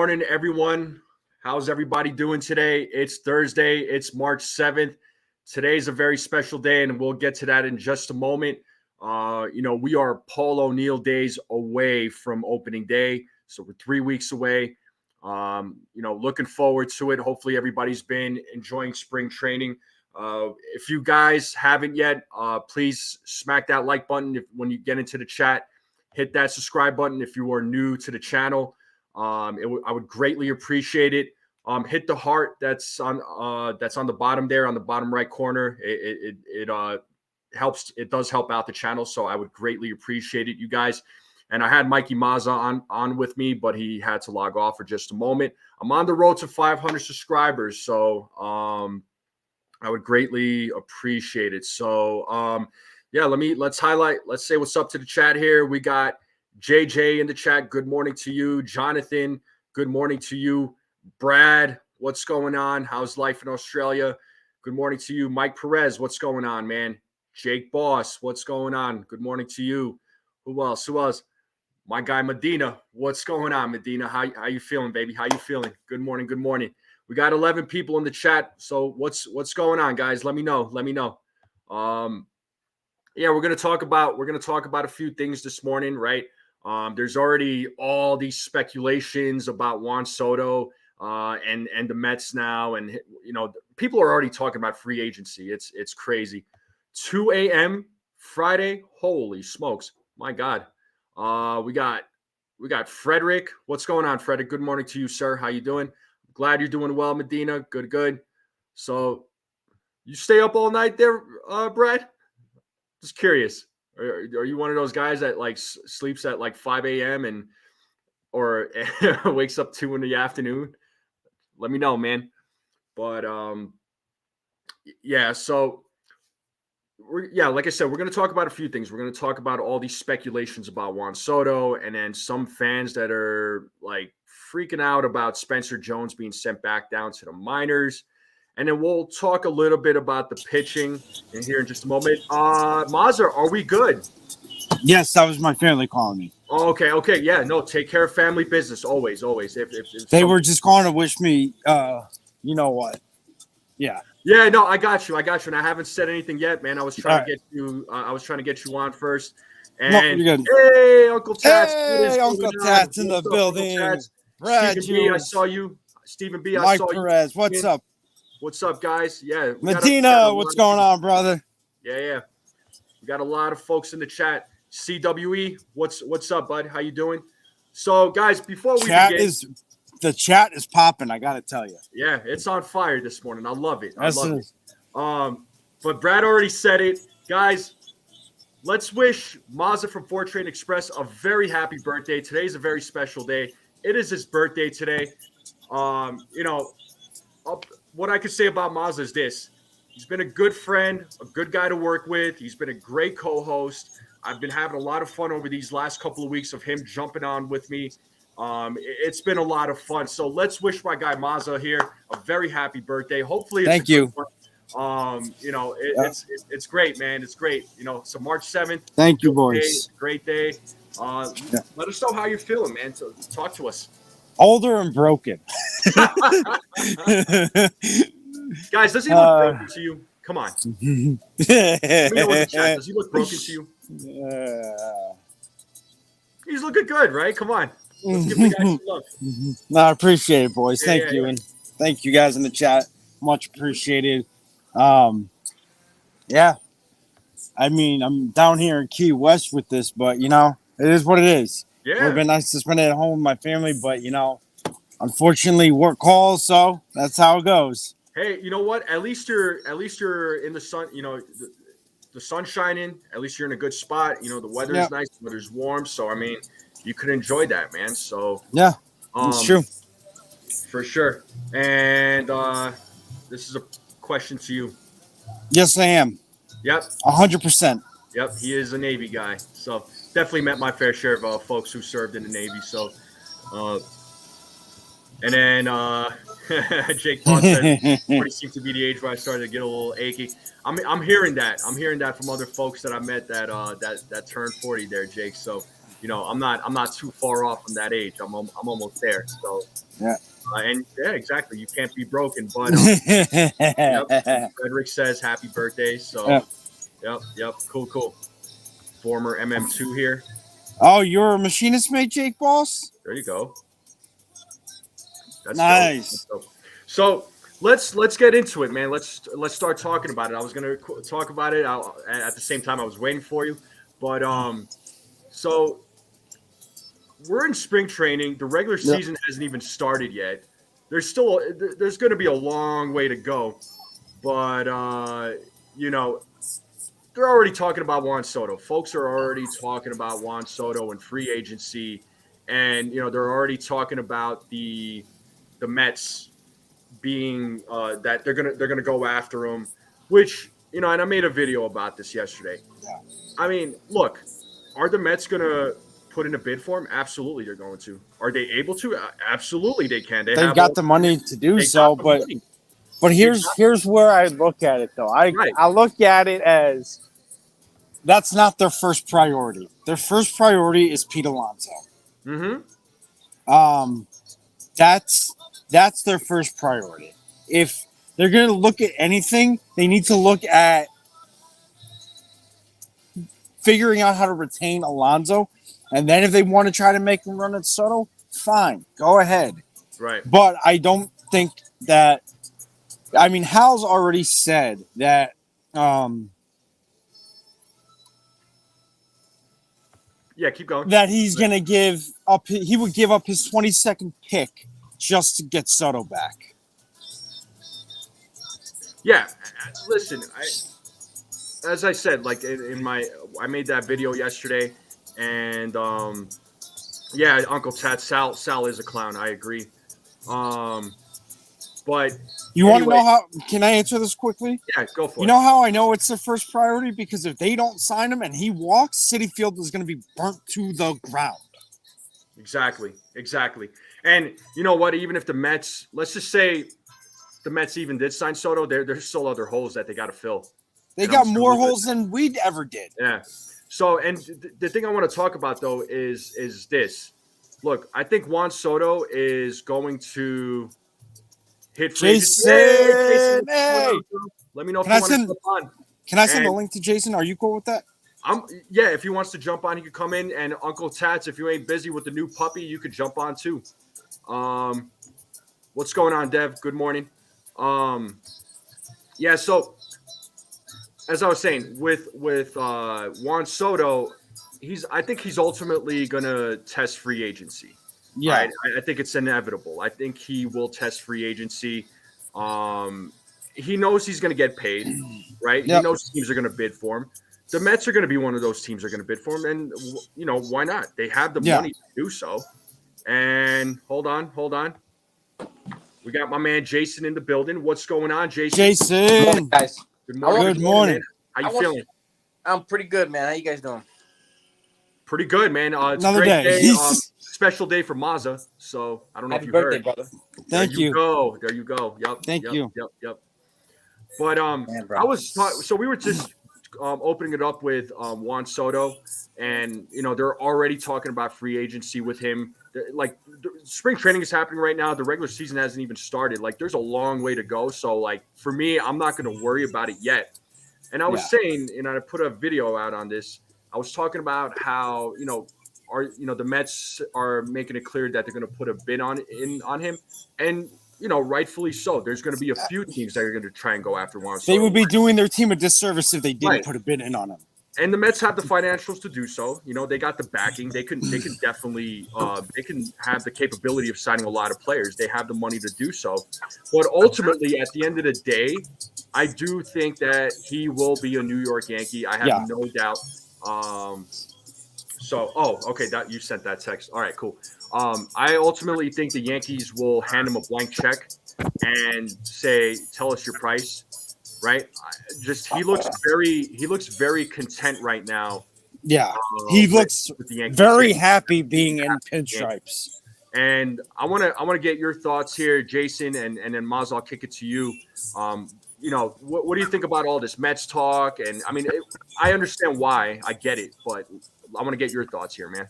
morning, everyone. How's everybody doing today? It's Thursday. It's March 7th. Today's a very special day, and we'll get to that in just a moment. We are Paul O'Neill days away from opening day, so we're 3 weeks away. Looking forward to it. Hopefully, everybody's been enjoying spring training. If you guys haven't yet, please smack that like button when you get into the chat. Hit that subscribe button if you are new to the channel. I would greatly appreciate it. Hit the heart that's on the bottom there, on the bottom right corner. It helps. It does help out the channel, so I would greatly appreciate it, you guys. And I had Mikey Mazza on with me, but he had to log off for just a moment. I'm on the road to 500 subscribers, so I would greatly appreciate it. So let's say what's up to the chat here. We got JJ in the chat. Good morning to you. Jonathan, good morning to you. Brad, what's going on? How's life in Australia? Good morning to you. Mike Perez, what's going on, man? Jake Boss, what's going on? Good morning to you. Who else? My guy Medina, what's going on, Medina? How you feeling, baby? How you feeling? Good morning. We got 11 people in the chat. So what's going on, guys? Let me know. We're gonna talk about a few things this morning, right? There's already all these speculations about Juan Soto and the Mets now, and people are already talking about free agency. It's crazy. 2 a.m. Friday. Holy smokes! My God. We got Frederick. What's going on, Frederick? Good morning to you, sir. How you doing? Glad you're doing well, Medina. Good. So you stay up all night there, Brad? Just curious. Are you one of those guys that sleeps at 5 a.m. or wakes up 2 in the afternoon? Let me know, man. But like I said, we're going to talk about a few things. We're going to talk about all these speculations about Juan Soto, and then some fans that are freaking out about Spencer Jones being sent back down to the minors. And then we'll talk a little bit about the pitching in here in just a moment. Mazza, are we good? Yes, that was my family calling me. Oh, okay. Yeah, no, take care of family business. Always. If they were just calling to wish me, you know what? Yeah. Yeah, no, I got you. And I haven't said anything yet, man. I was trying to get you. I was trying to get you on first. And you're good. Hey, Uncle Tats. Hey, Uncle Tats in the building. Stephen B, I saw you. Stephen B, I saw you. Mike Perez, what's up? What's up, guys? Yeah. Medina, what's going on, brother? Yeah. We got a lot of folks in the chat. CWE, what's up, bud? How you doing? So, guys, before we begin, the chat is popping. I gotta tell you. Yeah, it's on fire this morning. I love it. But Brad already said it, guys. Let's wish Mazza from Fort Train Express a very happy birthday. Today's a very special day. It is his birthday today. What I could say about Mazza is this. He's been a good friend, a good guy to work with. He's been a great co-host. I've been having a lot of fun over these last couple of weeks of him jumping on with me. It's been a lot of fun. So let's wish my guy Mazza here a very happy birthday. Hopefully, thank you. It's great, man. It's great. So March 7th. Thank you, boys. Great day. Let us know how you're feeling, man. So talk to us. Older and broken. Guys, does he look broken to you? Come on. Does he look broken to you? He's looking good, right? Come on. Let's give the guy some love. No, I appreciate it, boys. Thank you. And thank you guys in the chat. Much appreciated. I mean, I'm down here in Key West with this, but, it is what it is. Yeah. It would have been nice to spend it at home with my family, but, unfortunately, work calls, so that's how it goes. Hey, you know what? At least you're in the sun, the sun's shining. At least you're in a good spot. The weather is nice, the weather's warm. So, I mean, you could enjoy that, man. So, yeah, it's true. For sure. And this is a question to you. Yes, I am. Yep. 100%. Yep, he is a Navy guy. So, definitely met my fair share of folks who served in the Navy. So, and then Jake Paul said, 40 seemed to be the age where I started to get a little achy. I'm hearing that. I'm hearing that from other folks that I met that turned 40 there, Jake. So I'm not too far off from that age. I'm almost there. So yeah. And yeah, exactly. You can't be broken. But yep, Frederick says happy birthday. So yep. Cool. Former MM2 here. Oh, you're a machinist mate, Jake Boss? There you go. That's nice. dope. So let's get into it, man. Let's start talking about it. I was gonna talk about it at the same time. I was waiting for you, but so we're in spring training. The regular season hasn't even started yet. There's going to be a long way to go, but they're already talking about Juan Soto. Folks are already talking about Juan Soto and free agency, and they're already talking about the Mets being that they're gonna go after him, which and I made a video about this yesterday. Yeah. I mean, look, are the Mets gonna put in a bid for him? Absolutely, they're going to. Are they able to? Absolutely, they can. They've got the money to do so, but here's where I look at it though. I look at it as that's not their first priority. Their first priority is Pete Alonso. Mm-hmm. That's their first priority. If they're going to look at anything, they need to look at figuring out how to retain Alonso. And then if they want to try to make him run at Soto, fine, go ahead. Right. But I don't think that – I mean, Hal's already said that keep going. That he's going to give up – he would give up his 22nd pick just to get Soto back. Yeah. Listen, as I said, like I made that video yesterday – and Uncle Tat, Sal is a clown. I agree. But you want to know how? Can I answer this quickly? Yeah, go for it. You know how I know it's the first priority? Because if they don't sign him and he walks, Citi Field is going to be burnt to the ground. Exactly. And you know what? Even if the Mets, let's just say the Mets even did sign Soto, there's still other holes that they got to fill. They got more holes than we ever did. Yeah. So, and the thing I want to talk about, though, is this. Look, I think Juan Soto is going to hit free agency. Jason, let me know if you want to jump on. Can I send a link to Jason? Are you cool with that? If he wants to jump on, he could come in. And Uncle Tats, if you ain't busy with the new puppy, you could jump on too. What's going on, Dev? Good morning. So as I was saying, with Juan Soto, I think he's ultimately going to test free agency. Yeah, right? I think it's inevitable. I think he will test free agency. He knows he's going to get paid, right? Yep. He knows teams are going to bid for him. The Mets are going to be one of those teams that are going to bid for him, and why not? They have the money to do so. And hold on. We got my man Jason in the building. What's going on, Jason? Good morning, guys. Good morning. How you feeling? I'm pretty good, man. How you guys doing? Pretty good, man. It's another a great day. Special day for Mazza. So I don't know Happy if you birthday, heard. brother. Thank you. There you go. Yep. Thank you. Yep. But I was so we were just opening it up with Juan Soto, and they're already talking about free agency with him. Like spring training is happening right now. The regular season hasn't even started. Like there's a long way to go. So like for me, I'm not going to worry about it yet. And I was saying, and I put a video out on this. I was talking about how the Mets are making it clear that they're going to put a bid on him, and rightfully so. There's going to be a few teams that are going to try and go after Juan Soto. They would be doing their team a disservice if they didn't put a bid in on him. And the Mets have the financials to do so. They got the backing. They can definitely they can have the capability of signing a lot of players. They have the money to do so. But ultimately, at the end of the day, I do think that he will be a New York Yankee. I have no doubt. Okay, that you sent that text. All right, cool. I ultimately think the Yankees will hand him a blank check and say, "Tell us your price." Right? He looks very content right now. Yeah, he looks with the Yankees very happy being in pinstripes. And I want to get your thoughts here, Jason, and then Maz, I'll kick it to you. what do you think about all this Mets talk? And I mean, I understand why. I get it, but I want to get your thoughts here, man.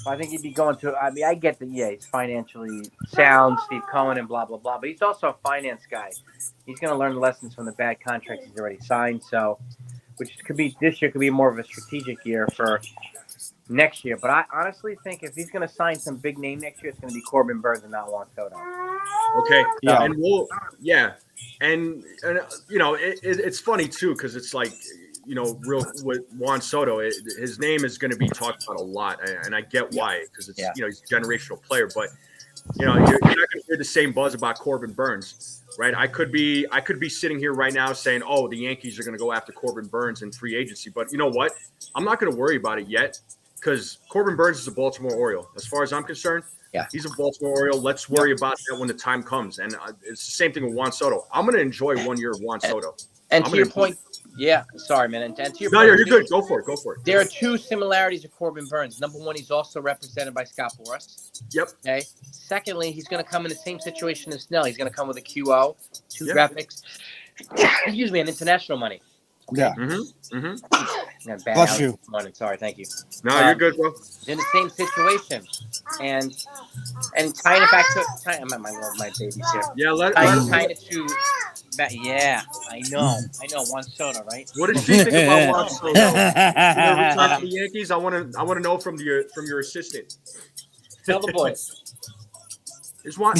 I think he'd be going to. I mean, I get that. Yeah, he's financially sound, Steve Cohen, and blah blah blah. But he's also a finance guy. He's going to learn the lessons from the bad contracts he's already signed. So, which could be this year could be more of a strategic year for next year. But I honestly think if he's going to sign some big name next year, it's going to be Corbin Burns and not Juan Soto. Okay. Yeah. And it's funny too because it's like. Real with Juan Soto, his name is going to be talked about a lot, and I get why because it's he's a generational player. But you're not going to hear the same buzz about Corbin Burns, right? I could be sitting here right now saying, "Oh, the Yankees are going to go after Corbin Burns in free agency," but you know what? I'm not going to worry about it yet because Corbin Burns is a Baltimore Oriole. As far as I'm concerned, he's a Baltimore Oriole. Let's worry about that when the time comes. And it's the same thing with Juan Soto. I'm going to enjoy 1 year of Juan Soto. And to your point. Yeah, sorry, man. And to your point, you're good. Go for it. There are two similarities of Corbin Burns. Number one, he's also represented by Scott Boras. Yep. Okay. Secondly, he's going to come in the same situation as Snell. He's going to come with a QO, two graphics, excuse me, and international money. Okay. Yeah. Bless you. Sorry, thank you. No, you're good, bro. In the same situation, and tying it back to my baby's here. Yeah, tying it to. Yeah, I know. Juan Soto, right? What did she think about Juan Soto? Return to the Yankees. I want to know from your assistant. Tell the boys. Is Juan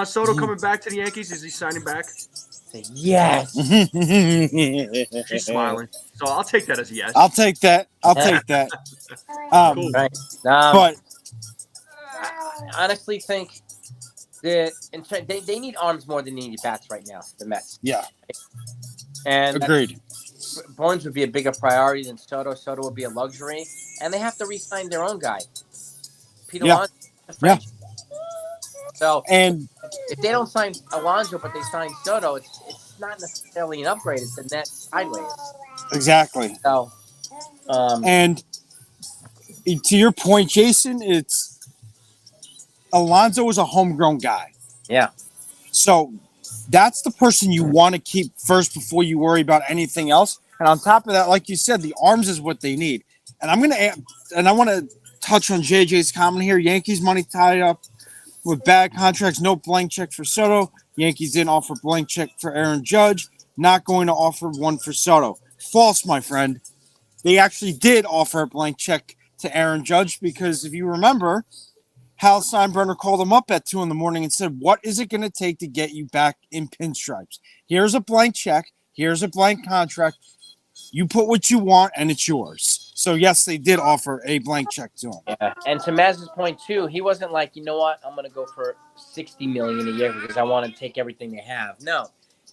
Soto coming back to the Yankees? Is he signing back? Yes. She's smiling, so I'll take that as a yes. I'll take that. Cool. Right. But I honestly think that they need arms more than they need bats right now. The Mets. Yeah. And agreed. Burns would be a bigger priority than Soto. Soto would be a luxury, and they have to re-sign their own guy, Peter Alonso. Yeah. So, and if they don't sign Alonso, but they sign Soto, it's not necessarily an upgrade. It's a net sideways. Exactly. So, and to your point, Jason, it's Alonso is a homegrown guy. Yeah. So that's the person you want to keep first before you worry about anything else. And on top of that, like you said, the arms is what they need. And I want to touch on JJ's comment here. Yankees money tied up with bad contracts, no blank check for Soto. Yankees didn't offer blank check for Aaron Judge. Not going to offer one for Soto. False, my friend. They actually did offer a blank check to Aaron Judge because if you remember, Hal Steinbrenner called him up at 2 a.m. and said, what is it going to take to get you back in pinstripes? Here's a blank check. Here's a blank contract. You put what you want, and it's yours. So, yes, they did offer a blank check to him. Yeah. And to Maz's point, too, he wasn't like, you know what, I'm going to go for $60 million a year because I want to take everything they have. No,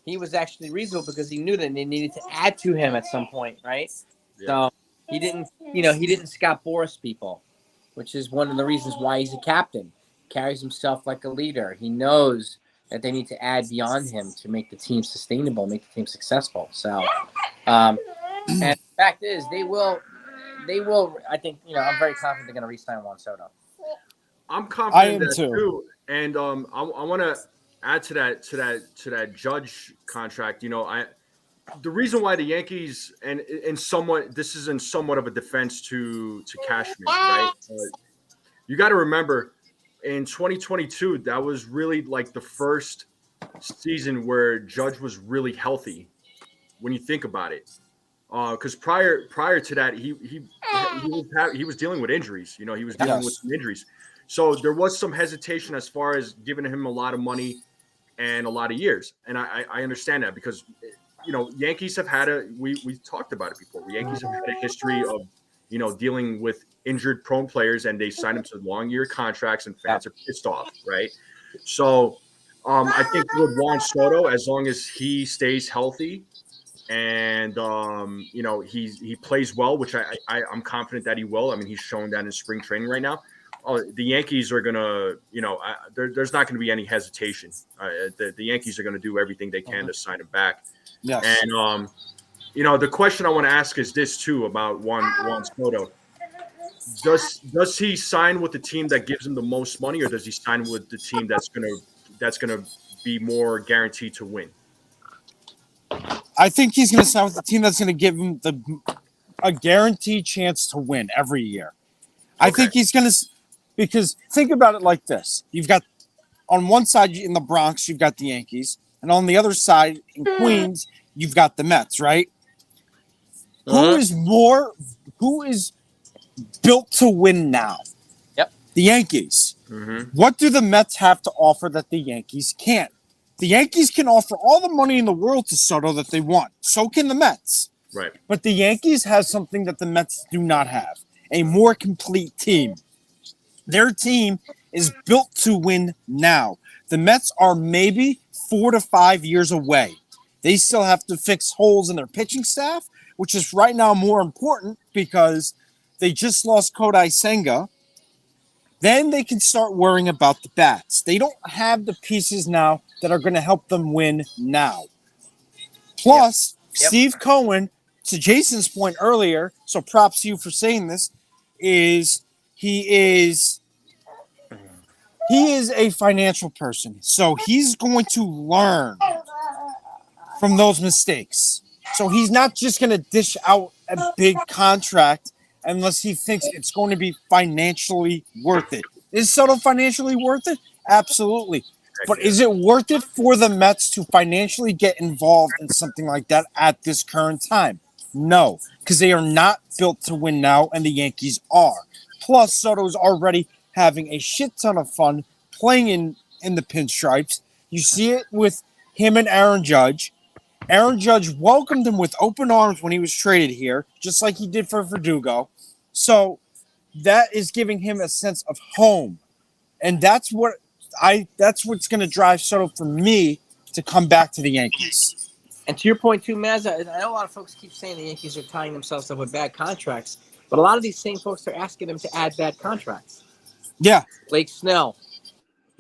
he was actually reasonable because he knew that they needed to add to him at some point, right? Yeah. So he didn't Scott Boras people, which is one of the reasons why he's a captain. Carries himself like a leader. He knows that they need to add beyond him to make the team sustainable, make the team successful. So, and the fact is, they will. I think I'm very confident they're going to re-sign Juan Soto. I'm confident too. And I want to add to that Judge contract. The reason why the Yankees and this is in somewhat of a defense to Cashman, right? You got to remember in 2022 that was really like the first season where Judge was really healthy. When you think about it. Because prior to that, he was dealing with injuries. He was dealing with some injuries. So there was some hesitation as far as giving him a lot of money and a lot of years. And I understand that because, Yankees have had we've talked about it before. The Yankees have had a history of, dealing with injured prone players and they sign them to long year contracts and fans are pissed off. Right. So I think with Juan Soto, as long as he stays healthy, and he plays well, which I'm confident that he will. I mean, he's shown that in spring training right now. The Yankees are gonna, there's not going to be any hesitation. The Yankees are going to do everything they can to sign him back. Yes. And the question I want to ask is this too about Juan Soto. Does he sign with the team that gives him the most money, or does he sign with the team that's gonna be more guaranteed to win? I think he's going to sign with the team that's going to give him a guaranteed chance to win every year. Okay. I think he's going to, because think about it like this. You've got, on one side in the Bronx, you've got the Yankees, and on the other side in Queens, you've got the Mets, right? Who is built to win now? Yep. The Yankees. Mm-hmm. What do the Mets have to offer that the Yankees can't? The Yankees can offer all the money in the world to Soto that they want. So can the Mets. Right. But the Yankees have something that the Mets do not have, a more complete team. Their team is built to win now. The Mets are maybe 4 to 5 years away. They still have to fix holes in their pitching staff, which is right now more important because they just lost Cody Senga. Then they can start worrying about the bats. They don't have the pieces now that are going to help them win now. Plus, Steve Cohen, to Jason's point earlier, so props to you for saying this, he is a financial person. So he's going to learn from those mistakes. So he's not just going to dish out a big contract unless he thinks it's going to be financially worth it. Is Soto financially worth it? Absolutely. But is it worth it for the Mets to financially get involved in something like that at this current time? No, because they are not built to win now, and the Yankees are. Plus, Soto's already having a shit ton of fun playing in the pinstripes. You see it with him and Aaron Judge. Aaron Judge welcomed him with open arms when he was traded here, just like he did for Verdugo. So that is giving him a sense of home. And that's what's going to drive Soto for me to come back to the Yankees. And to your point too, Maz, I know a lot of folks keep saying the Yankees are tying themselves up with bad contracts, but a lot of these same folks are asking them to add bad contracts. Yeah. Blake Snell,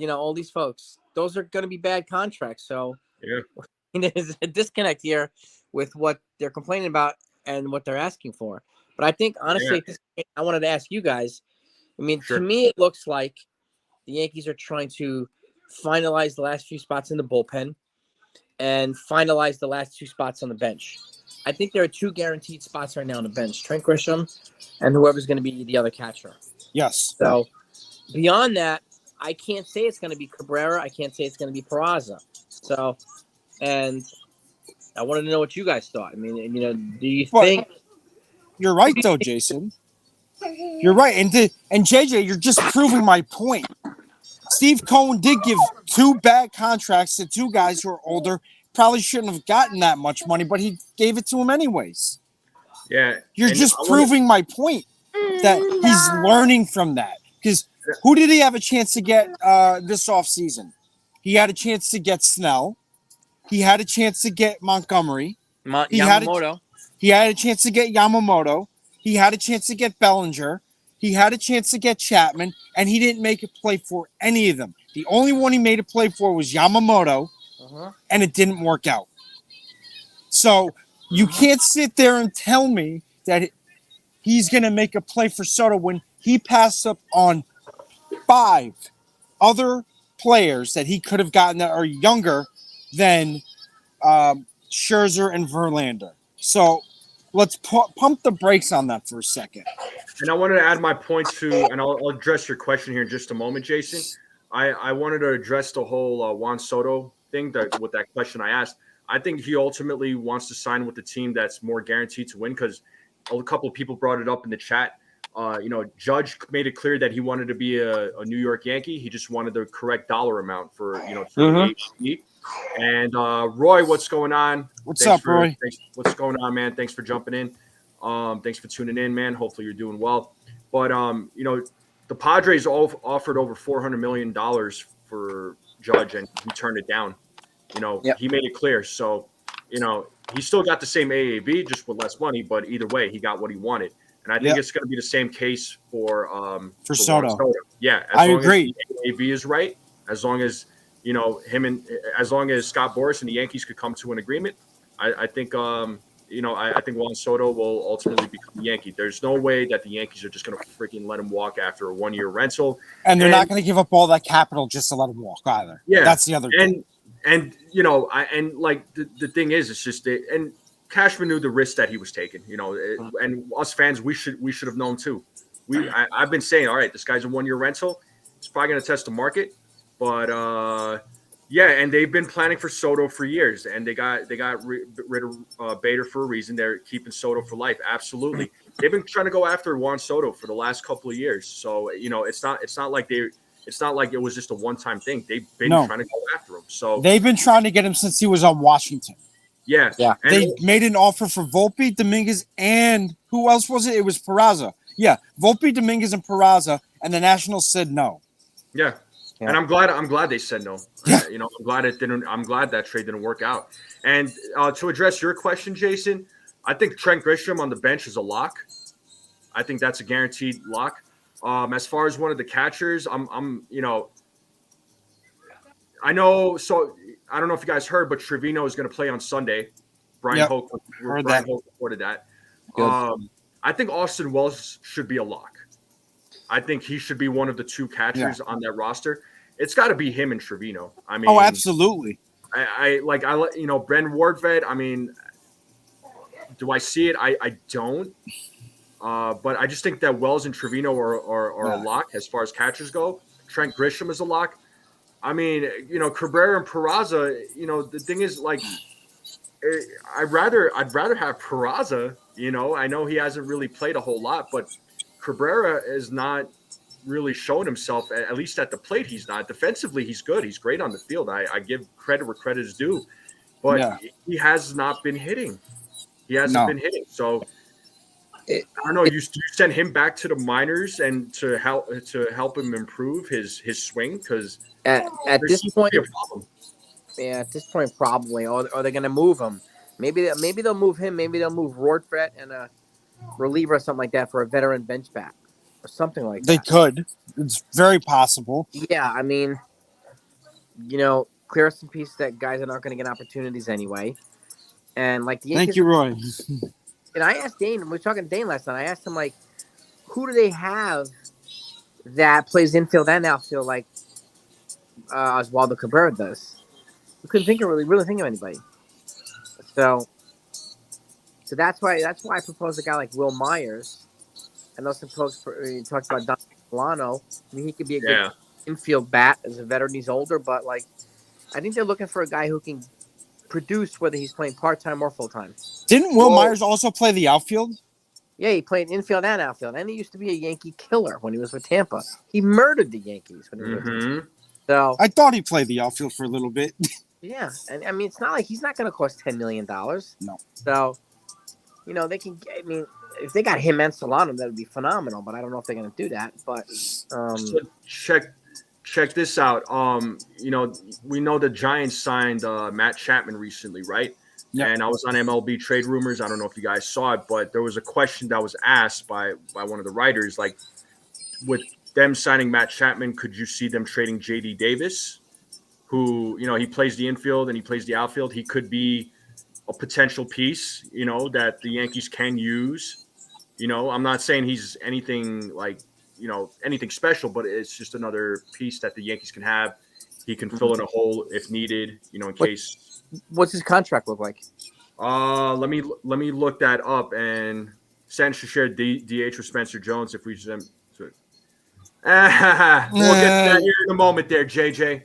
all these folks, those are going to be bad contracts. So there's a disconnect here with what they're complaining about and what they're asking for. But I think, honestly, at this point, I wanted to ask you guys, to me, it looks like the Yankees are trying to finalize the last few spots in the bullpen and finalize the last 2 spots on the bench. I think there are 2 guaranteed spots right now on the bench, Trent Grisham and whoever's going to be the other catcher. Yes. So beyond that, I can't say it's going to be Cabrera. I can't say it's going to be Peraza. So, and I wanted to know what you guys thought. Do you think... You're right, though, Jason. You're right. And JJ, you're just proving my point. Steve Cohen did give 2 bad contracts to 2 guys who are older. Probably shouldn't have gotten that much money, but he gave it to him anyways. Yeah. You're just proving my point that he's learning from that. Because who did he have a chance to get this offseason? He had a chance to get Snell. He had a chance to get Montgomery. Yamamoto. He had a chance to get Yamamoto. He had a chance to get Bellinger. He had a chance to get Chapman, and he didn't make a play for any of them. The only one he made a play for was Yamamoto, and it didn't work out. So you can't sit there and tell me that he's going to make a play for Soto when he passed up on 5 other players that he could have gotten that are younger than Scherzer and Verlander. So let's pump the brakes on that for a second. And I wanted to add my point to, and I'll address your question here in just a moment, Jason. I wanted to address the whole Juan Soto thing with that question I asked. I think he ultimately wants to sign with the team that's more guaranteed to win because a couple of people brought it up in the chat. Judge made it clear that he wanted to be a New York Yankee. He just wanted the correct dollar amount for the AAV. And Roy, what's going on? What's up, Roy? What's going on, man? Thanks for jumping in. Thanks for tuning in, man. Hopefully you're doing well. But the Padres offered over $400 million for Judge, and he turned it down. He made it clear. So, he still got the same AAV, just with less money. But either way, he got what he wanted. And I think it's going to be the same case for Soto. Yeah, I agree. As the AAV is right, as long as as long as Scott Boras and the Yankees could come to an agreement, I think I think Juan Soto will ultimately become a Yankee. There's no way that the Yankees are just going to freaking let him walk after a 1-year rental. And they're not going to give up all that capital just to let him walk either. Yeah, that's the other thing. And the thing is, it's just and Cashman knew the risk that he was taking. And us fans, we should have known too. I've been saying, all right, this guy's a 1-year rental. It's probably going to test the market, but yeah. And they've been planning for Soto for years, and they got rid of Bader for a reason. They're keeping Soto for life. Absolutely, they've been trying to go after Juan Soto for the last couple of years. So it's not like it was just a one-time thing. They've been trying to go after him. So they've been trying to get him since he was on Washington. Yeah. And they made an offer for Volpe, Dominguez, and who else was it? It was Peraza. Yeah, Volpe, Dominguez, and Peraza, and the Nationals said no. Yeah. And I'm glad they said no. Yeah. I'm glad that trade didn't work out. And to address your question, Jason, I think Trent Grisham on the bench is a lock. I think that's a guaranteed lock. As far as one of the catchers, I know. So I don't know if you guys heard, but Trevino is going to play on Sunday. Brian Hoke reported that. I think Austin Wells should be a lock. I think he should be one of the two catchers on that roster. It's got to be him and Trevino. I mean, absolutely. I Ben Wardvet. I mean, do I see it? I don't. But I just think that Wells and Trevino are a lock as far as catchers go. Trent Grisham is a lock. I mean, Cabrera and Peraza, the thing is, like, I'd rather have Peraza, I know he hasn't really played a whole lot, but Cabrera is not really shown himself, at least at the plate. He's not. Defensively, he's good. He's great on the field. I give credit where credit is due, but he has not been hitting. He hasn't been hitting. So I don't know. You send him back to the minors and to help him improve his swing, because at this point, at this point, probably. Or are they going to move him? Maybe they'll move him. Maybe they'll move Rortvedt and a reliever or something like that for a veteran bench bat or something like that. They could. It's very possible. Yeah, I mean, clear some pieces that guys are not going to get opportunities anyway. And like the Yankees, thank you, Roy. And I asked Dane, we were talking to Dane last night. I asked him, like, who do they have that plays infield and outfield like Oswald Cabrera does? We couldn't really think of anybody. So that's why I proposed a guy like Will Myers. And also talked about Don Milano. I mean, he could be a good infield bat as a veteran. He's older, but like, I think they're looking for a guy who can produce whether he's playing part-time or full-time. Didn't Will Myers also play the outfield? Yeah, he played infield and outfield, and he used to be a Yankee killer when he was with Tampa. He murdered the Yankees when he was with Tampa. So I thought he played the outfield for a little bit. Yeah, and I mean, it's not like he's not going to cost $10 million. No. So, they can. I mean, if they got him and Solano, that would be phenomenal. But I don't know if they're going to do that. But so check this out. We know the Giants signed Matt Chapman recently, right? Yep. And I was on MLB Trade Rumors. I don't know if you guys saw it, but there was a question that was asked by one of the writers, like, with them signing Matt Chapman, could you see them trading J.D. Davis, who, he plays the infield and he plays the outfield? He could be a potential piece, that the Yankees can use. I'm not saying he's anything like, anything special, but it's just another piece that the Yankees can have. He can fill in a hole if needed, in case. What's his contract look like? Let me look that up, and San should share DH with Spencer Jones if we send. We'll get to that here in a moment, there, JJ.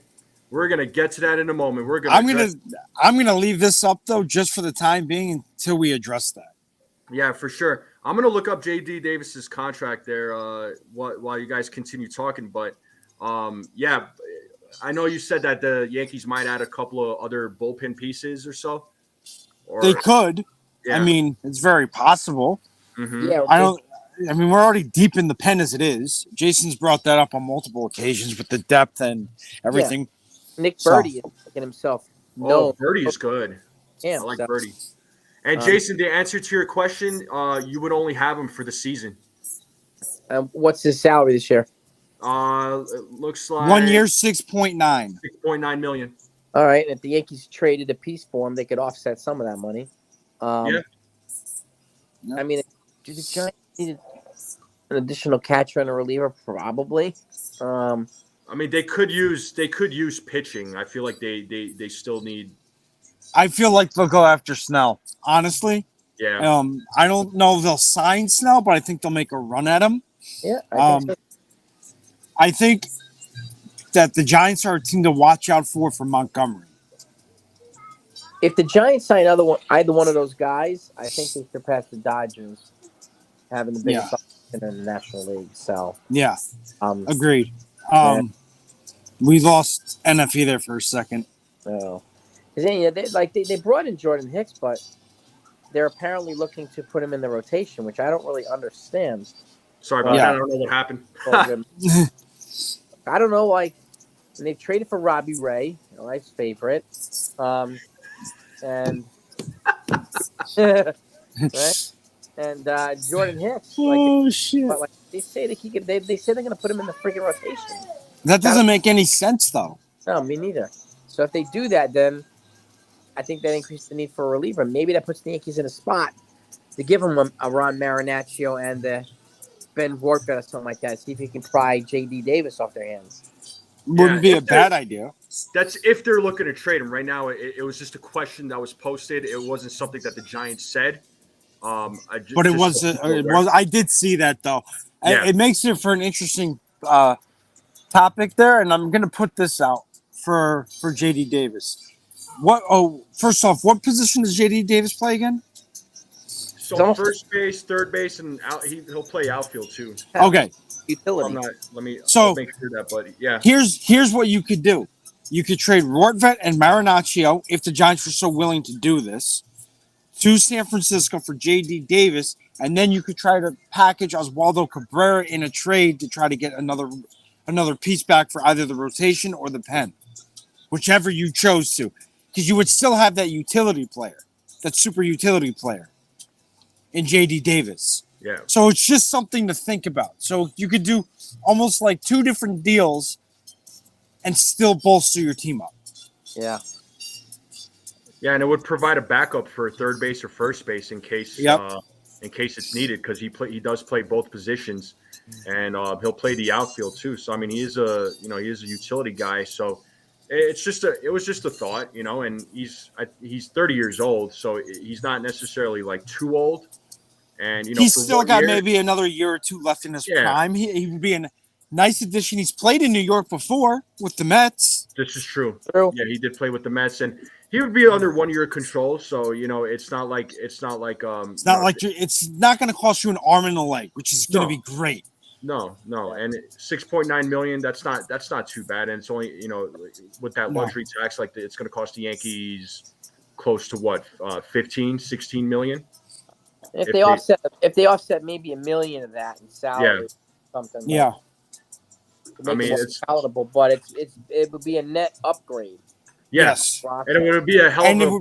We're gonna get to that in a moment. I'm gonna leave this up though, just for the time being, until we address that. Yeah, for sure. I'm gonna look up J.D. Davis's contract there while you guys continue talking. But yeah, I know you said that the Yankees might add a couple of other bullpen pieces or so. They could. Yeah. I mean, it's very possible. Mm-hmm. Yeah. I mean, we're already deep in the pen as it is. Jason's brought that up on multiple occasions with the depth and everything. Yeah. Nick Birdie is making himself known. Birdie is good. Yeah, I like Birdie. And Jason, the answer to your question, you would only have him for the season. What's his salary this year? It looks like 1 year, 6.9. 6.9 million. All right. And if the Yankees traded a piece for him, they could offset some of that money. Yeah. I mean, do the Giants need an additional catcher and a reliever? Probably. I mean, they could use pitching. I feel like they still need. I feel like they'll go after Snell. Honestly, yeah. I don't know if they'll sign Snell, but I think they'll make a run at him. Yeah, I think so. I think that the Giants are a team to watch out for Montgomery. If the Giants sign either one of those guys, I think they surpass the Dodgers having the biggest in the National League. So yeah, agreed. We lost NFE there for a second. Oh, they brought in Jordan Hicks, but they're apparently looking to put him in the rotation, which I don't really understand. Sorry about that. I don't know what happened. I don't know. Like, and they've traded for Robbie Ray, life's favorite, and right? And Jordan Hicks. Shit! But they say that they say they're going to put him in the freaking rotation. That doesn't make any sense, though. No, me neither. So if they do that, then I think that increases the need for a reliever. Maybe that puts the Yankees in a spot to give them a Ron Marinaccio and Ben Wartburg or something like that. See if he can pry J.D. Davis off their hands. Wouldn't be a bad idea. That's if they're looking to trade him. Right now, it was just a question that was posted. It wasn't something that the Giants said. But it was. I did see that though. Yeah. It makes it for an interesting topic there, and I'm going to put this out for J.D. Davis. First off, what position does J.D. Davis play again? So first base, third base, and he'll play outfield too. Okay. Utility. Let me make sure that, buddy. Yeah. Here's what you could do. You could trade Rortvet and Marinaccio, if the Giants were so willing to do this, to San Francisco for J.D. Davis, and then you could try to package Oswaldo Cabrera in a trade to try to get another piece back for either the rotation or the pen, whichever you chose to, because you would still have that utility player, that super utility player in J.D. Davis. Yeah. So it's just something to think about. So you could do almost like two different deals and still bolster your team up. Yeah. Yeah, and it would provide a backup for third base or first base in case it's needed, because he does play both positions, and he'll play the outfield too. So I mean, he is a utility guy. So it was just a thought, and he's 30 years old, so he's not necessarily like too old. And he's still got maybe another year or two left in his prime. He would be a nice addition. He's played in New York before with the Mets. This is true. Yeah, he did play with the Mets, and he would be under 1 year control. So it's not like it's not going to cost you an arm and a leg, which is going to be great. No, and $6.9 million. That's not too bad, and it's only with that luxury tax, it's going to cost the Yankees close to what 15-16 million. If they offset maybe $1 million of that in salary, something. Yeah, I mean, it's palatable, but it would be a net upgrade. Yes, and it would be a hell of a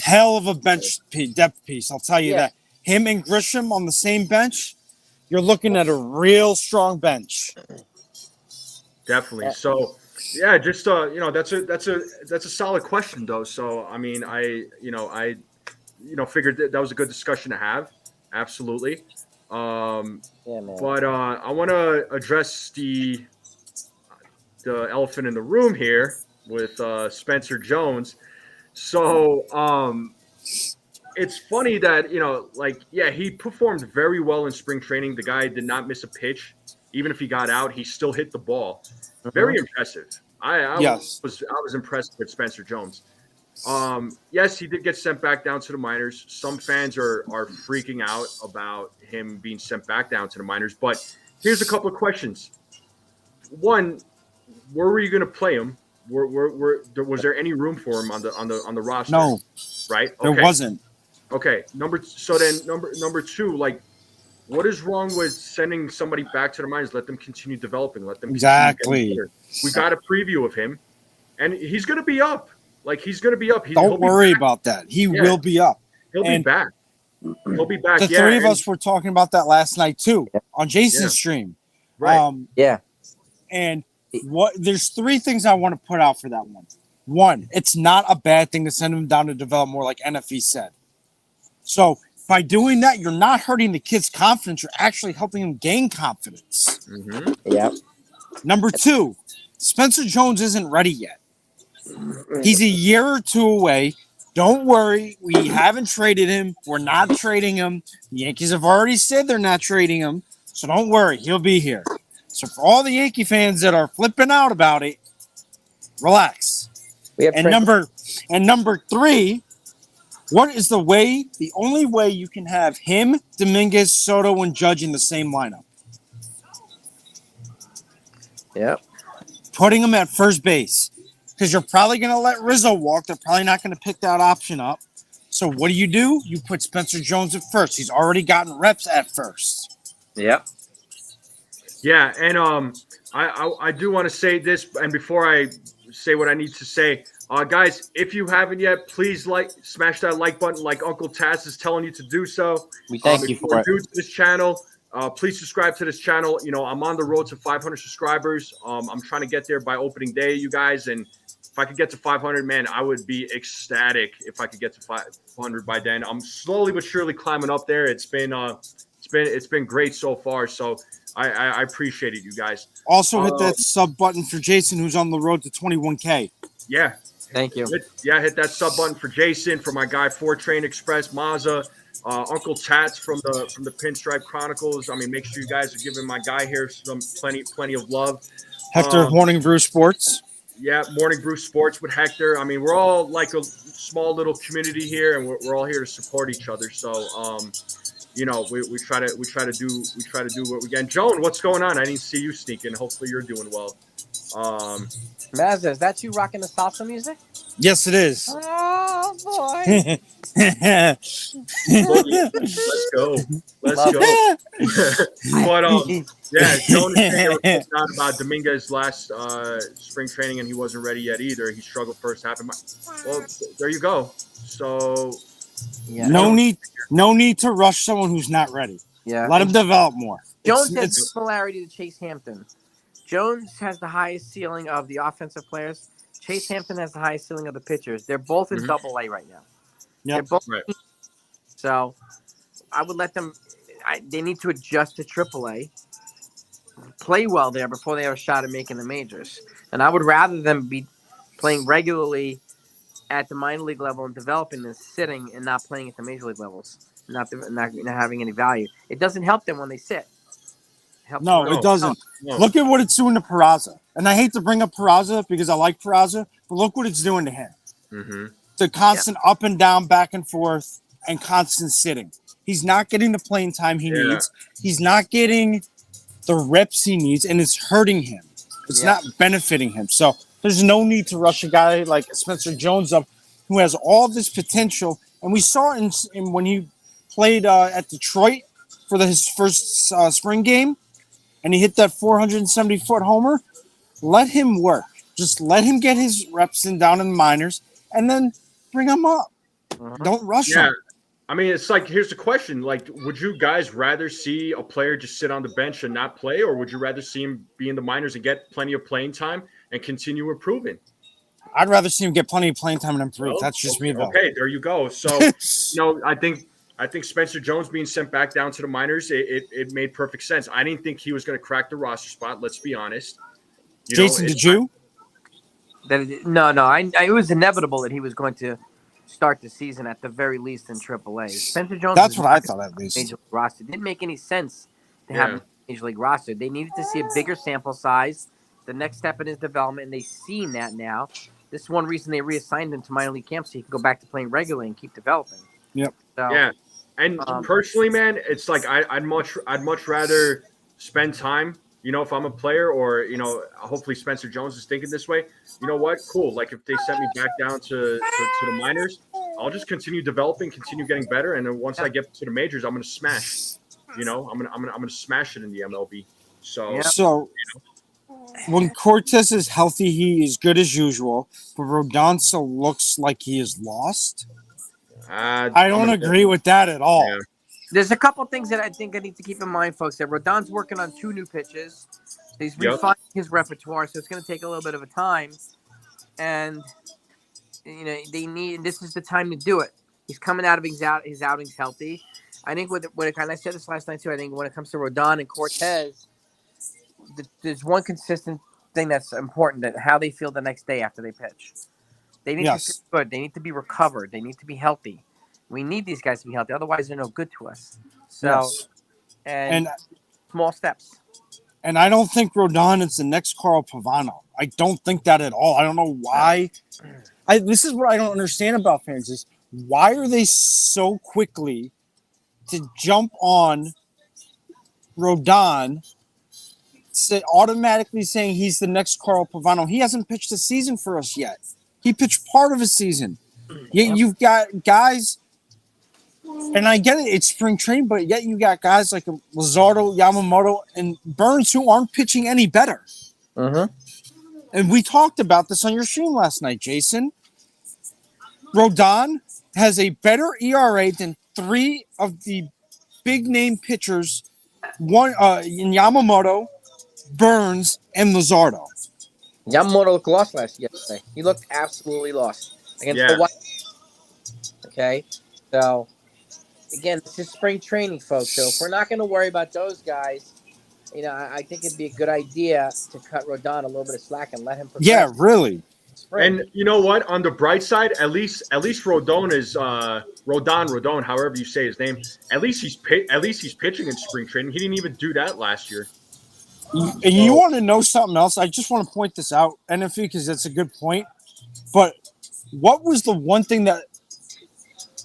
hell of a bench depth piece. I'll tell you that. Him and Grisham on the same bench, you're looking at a real strong bench. Definitely. So, yeah, just that's a solid question though. So, I mean, I figured that was a good discussion to have. Absolutely. Man. But I want to address the elephant in the room here with Spencer Jones. So it's funny that he performed very well in spring training. The guy did not miss a pitch, even if he got out. He still hit the ball. Very impressive. I was impressed with Spencer Jones. Yes, he did get sent back down to the minors. Some fans are freaking out about him being sent back down to the minors. But here's a couple of questions. One, where were you going to play him? Was there any room for him on the roster? No, right? Okay. There wasn't. Okay. Number two, what is wrong with sending somebody back to the minors? Let them continue developing. Let them exactly. We got a preview of him, and he's going to be up. He's going to be up. Don't worry about that. He will be up. He'll be back. He'll be back. The three of us were talking about that last night too on Jason's stream. Right. And there's three things I want to put out for that one. One, it's not a bad thing to send him down to develop more, like NFE said. So by doing that, you're not hurting the kid's confidence. You're actually helping him gain confidence. Mm-hmm. Yeah. Number 2, Spencer Jones isn't ready yet. He's a year or 2 away. Don't worry. We haven't traded him. We're not trading him. The Yankees have already said they're not trading him. So don't worry. He'll be here. So for all the Yankee fans that are flipping out about it, relax. And number 3, what is the only way you can have him, Dominguez, Soto, and Judge in the same lineup? Yep. Putting him at first base. Because you're probably going to let Rizzo walk. They're probably not going to pick that option up. So what do? You put Spencer Jones at first. He's already gotten reps at first. Yep. Yeah, and I do want to say this, and before I say what I need to say, guys, if you haven't yet, please smash that like button like Uncle Taz is telling you to do so. We thank you for it. If you're new to this channel, please subscribe to this channel. You know, I'm on the road to 500 subscribers. I'm trying to get there by opening day, you guys, and if I could get to 500, man, I would be ecstatic if I could get to 500 by then. I'm slowly but surely climbing up there. It's been great so far. So I appreciate it, you guys. Also hit that sub button for Jason, who's on the road to 21K. Yeah. Thank you. Hit that sub button for Jason, for my guy 4Train Express, Mazza, Uncle Tats from the Pinstripe Chronicles. I mean, make sure you guys are giving my guy here some plenty of love. Hector, Morning Brew Sports. Yeah, Morning Brew Sports with Hector. I mean, we're all like a small little community here, and we're all here to support each other. So, you know, we try to do what we can. Joan, what's going on? I didn't see you sneaking. Hopefully, you're doing well. Mazza, is that you rocking the salsa music? Yes, it is. Oh boy! Let's go. But yeah, Joan is not about Dominguez last spring training, and he wasn't ready yet either. He struggled first half. Well, there you go. So yeah, no need to rush someone who's not ready. Yeah, let him develop more. Jones has similarity to Chase Hampton. Jones has the highest ceiling of the offensive players. Chase Hampton has the highest ceiling of the pitchers. They're both in Double-A right now. Yep. They're both right. So I would let them. They need to adjust to Triple-A, play well there before they have a shot at making the majors. And I would rather them be playing regularly at the minor league level and developing than sitting and not playing at the major league levels, not having any value. It doesn't help them when they sit. No, it doesn't. No. Look at what it's doing to Peraza. And I hate to bring up Peraza because I like Peraza, but look what it's doing to him. Mm-hmm. The constant up and down, back and forth, and constant sitting. He's not getting the playing time he needs. He's not getting the reps he needs, and it's hurting him. It's not benefiting him. So there's no need to rush a guy like Spencer Jones up who has all this potential. And we saw in when he played at Detroit for his first spring game, and he hit that 470-foot homer. Let him work. Just let him get his reps in down in the minors, and then bring him up. Don't rush him. I mean, it's like, here's the question. Like, would you guys rather see a player just sit on the bench and not play, or would you rather see him be in the minors and get plenty of playing time and continue improving? I'd rather see him get plenty of playing time and improve. That's just me, though. Okay, there you go. So, I think Spencer Jones being sent back down to the minors, it made perfect sense. I didn't think he was going to crack the roster spot. Let's be honest. Jason, did you? No. It was inevitable that he was going to start the season at the very least in AAA. Spencer Jones. That's what I thought at least. Major league roster. It didn't make any sense to have a major league roster. They needed to see a bigger sample size, the next step in his development, and they've seen that now. This is one reason they reassigned him to minor league camp so he can go back to playing regularly and keep developing. Yep. So, yeah. And personally, man, it's like I'd much rather spend time, if I'm a player, or hopefully Spencer Jones is thinking this way. You know what? Cool. Like if they sent me back down to the minors, I'll just continue developing, continue getting better, and then once I get to the majors, I'm gonna smash. I'm gonna smash it in the MLB. So when Cortes is healthy, he is good as usual. But Rodon still looks like he is lost. I don't agree with that at all. Yeah. There's a couple things that I think I need to keep in mind, folks. That Rodon's working on 2 new pitches. He's refining his repertoire, so it's going to take a little bit of a time. And this is the time to do it. He's coming out of his outings healthy. I think and I said this last night too. I think when it comes to Rodon and Cortes, there's one consistent thing that's important, that how they feel the next day after they pitch. They need to feel good. They need to be recovered. They need to be healthy. We need these guys to be healthy. Otherwise, they're no good to us. So, and small steps. And I don't think Rodon is the next Carl Pavano. I don't think that at all. I don't know why. This is what I don't understand about fans is why are they so quickly to jump on Rodon, automatically saying he's the next Carl Pavano. He hasn't pitched a season for us yet. He pitched part of a season. Yet you've got guys, and I get it, it's spring training, but yet you got guys like Luzardo, Yamamoto, and Burns who aren't pitching any better. And we talked about this on your stream last night, Jason. Rodon has a better ERA than three of the big-name pitchers, one in Yamamoto, Burns, and Luzardo. Yamamoto looked lost yesterday. He looked absolutely lost against the White. Okay, so again, this is spring training, folks. So if we're not going to worry about those guys, I think it'd be a good idea to cut Rodon a little bit of slack and let him progress. Yeah, really. And you know what? On the bright side, at least Rodon is Rodon, however you say his name. At least he's pitching in spring training. He didn't even do that last year. And you want to know something else? I just want to point this out, NFE, because that's a good point. But what was the one thing that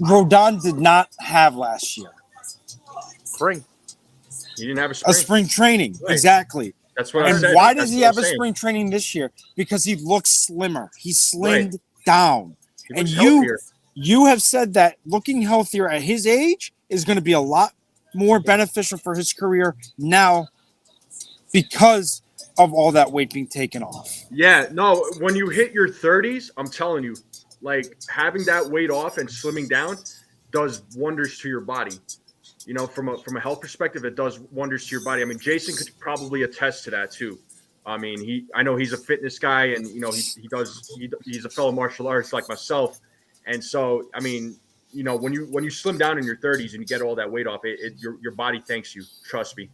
Rodon did not have last year? Spring. He didn't have a spring training. Right. Exactly. That's what I said. And why does he have a spring training this year? Because he looks slimmer. He's slimmed down. And you have said that looking healthier at his age is going to be a lot more beneficial for his career now because of all that weight being taken off. Yeah, no, when you hit your 30s, I'm telling you, like having that weight off and slimming down does wonders to your body. From a health perspective, it does wonders to your body. I mean, Jason could probably attest to that too. I mean, I know he's a fitness guy, and he's a fellow martial artist like myself, and so I mean, when you slim down in your 30s and you get all that weight off, your body thanks you. Trust me.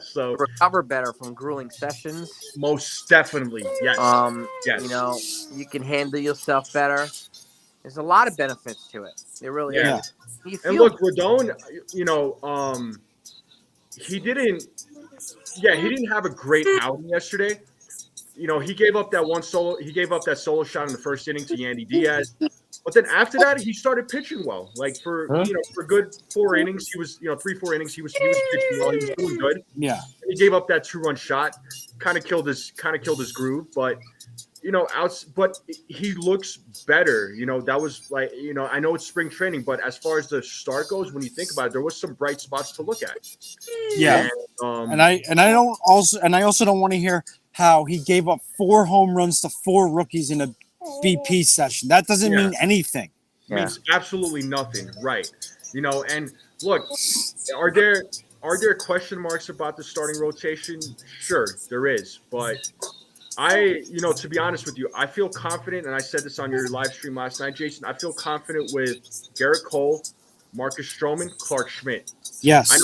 So recover better from grueling sessions. Most definitely, yes. Yes. You can handle yourself better. There's a lot of benefits to it. There really is. And look, Rodon, he didn't have a great outing yesterday. He gave up that solo shot in the first inning to Yandy Diaz. But then after that, he started pitching well. Like for good 4 innings, he was 3-4 innings, he was pitching well. He was doing good. Yeah. And he gave up that 2-run shot, kind of killed his groove, but but he looks better. That was like, I know it's spring training, but as far as the start goes, when you think about it, there was some bright spots to look at. Yeah. And I also don't want to hear how he gave up 4 home runs to 4 rookies in a BP session. That doesn't mean anything. It means absolutely nothing. Right. And look, are there question marks about the starting rotation? Sure, there is, but to be honest with you, I feel confident, and I said this on your live stream last night, Jason. I feel confident with Garrett Cole, Marcus Stroman, Clark Schmidt. Yes, I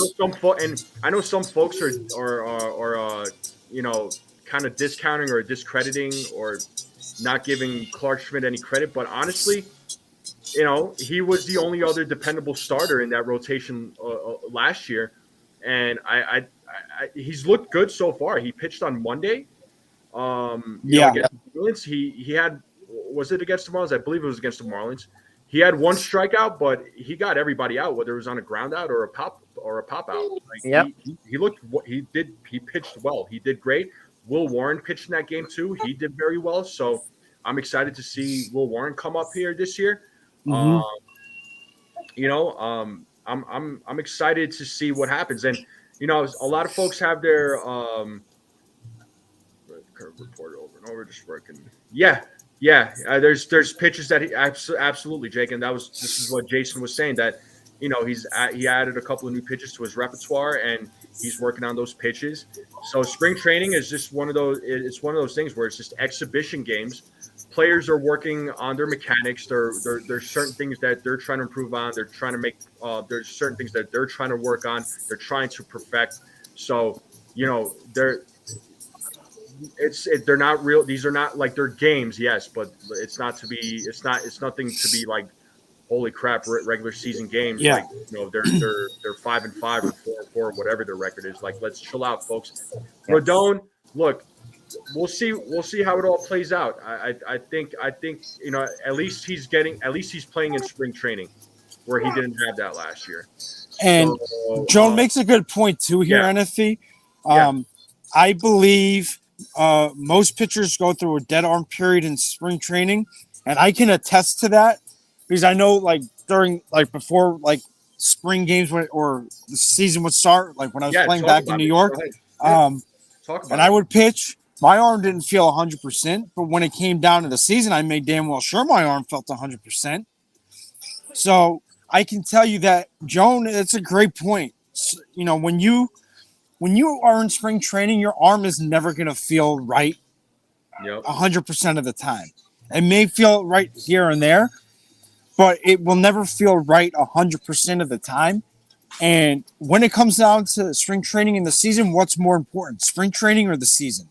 know some folks are kind of discounting or discrediting or not giving Clark Schmidt any credit, but honestly, he was the only other dependable starter in that rotation last year, and he's looked good so far. He pitched on Monday. Against the Marlins, he had, was it against the Marlins? I believe it was against the Marlins. He had 1 strikeout, but he got everybody out, whether it was on a ground out or a pop out. Like, he pitched well. He did great. Will Warren pitched in that game too. He did very well. So I'm excited to see Will Warren come up here this year. I'm excited to see what happens. And a lot of folks have their report over and over, just working. There's pitches that he absolutely, Jake, and this is what Jason was saying, that he added a couple of new pitches to his repertoire and he's working on those pitches. So spring training is just one of those things where it's just exhibition games. Players are working on their mechanics. There's certain things that they're trying to improve on. They're trying to make there's certain things that they're trying to work on. They're trying to perfect. So they're not real. These are not like they're games, yes, but it's not to be. It's nothing to be like, holy crap, regular season games. Yeah. Like, they're 5-5 or 4-4, whatever their record is. Like, let's chill out, folks. Yeah. Rodon, look, we'll see how it all plays out. I think at least he's playing in spring training, where he didn't have that last year. And so, Joan makes a good point too here, NFE. I believe most pitchers go through a dead arm period in spring training, and I can attest to that because I know, like, during, like, before, like, spring games or the season would start, like when I was playing back in New York, and I would pitch. My arm didn't feel 100%, but when it came down to the season, I made damn well sure my arm felt 100%. So I can tell you that, Joan, it's a great point. You know, when you are in spring training, your arm is never going to feel right 100% of the time. It may feel right here and there, but it will never feel right 100% of the time. And when it comes down to spring training and the season, what's more important, spring training or the season?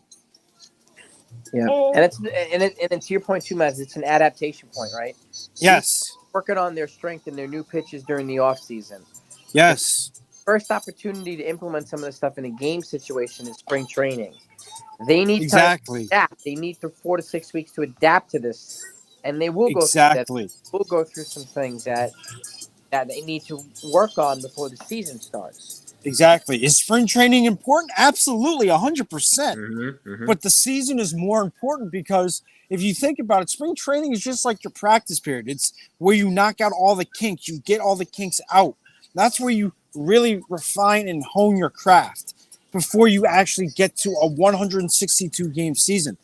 Yeah, and to your point too, Maz, it's an adaptation point, right? Yes. Working on their strength and their new pitches during the off season. Yes. First opportunity to implement some of this stuff in a game situation is spring training. They need time to adapt. They need 4 to 6 weeks to adapt to this, and they will go through that. We'll go through some things that they need to work on before the season starts. Exactly. Is spring training important? Absolutely, 100%. But the season is more important because if you think about it, spring training is just like your practice period. It's where you knock out all the kinks. You get all the kinks out. That's where you really refine and hone your craft before you actually get to a 162-game season.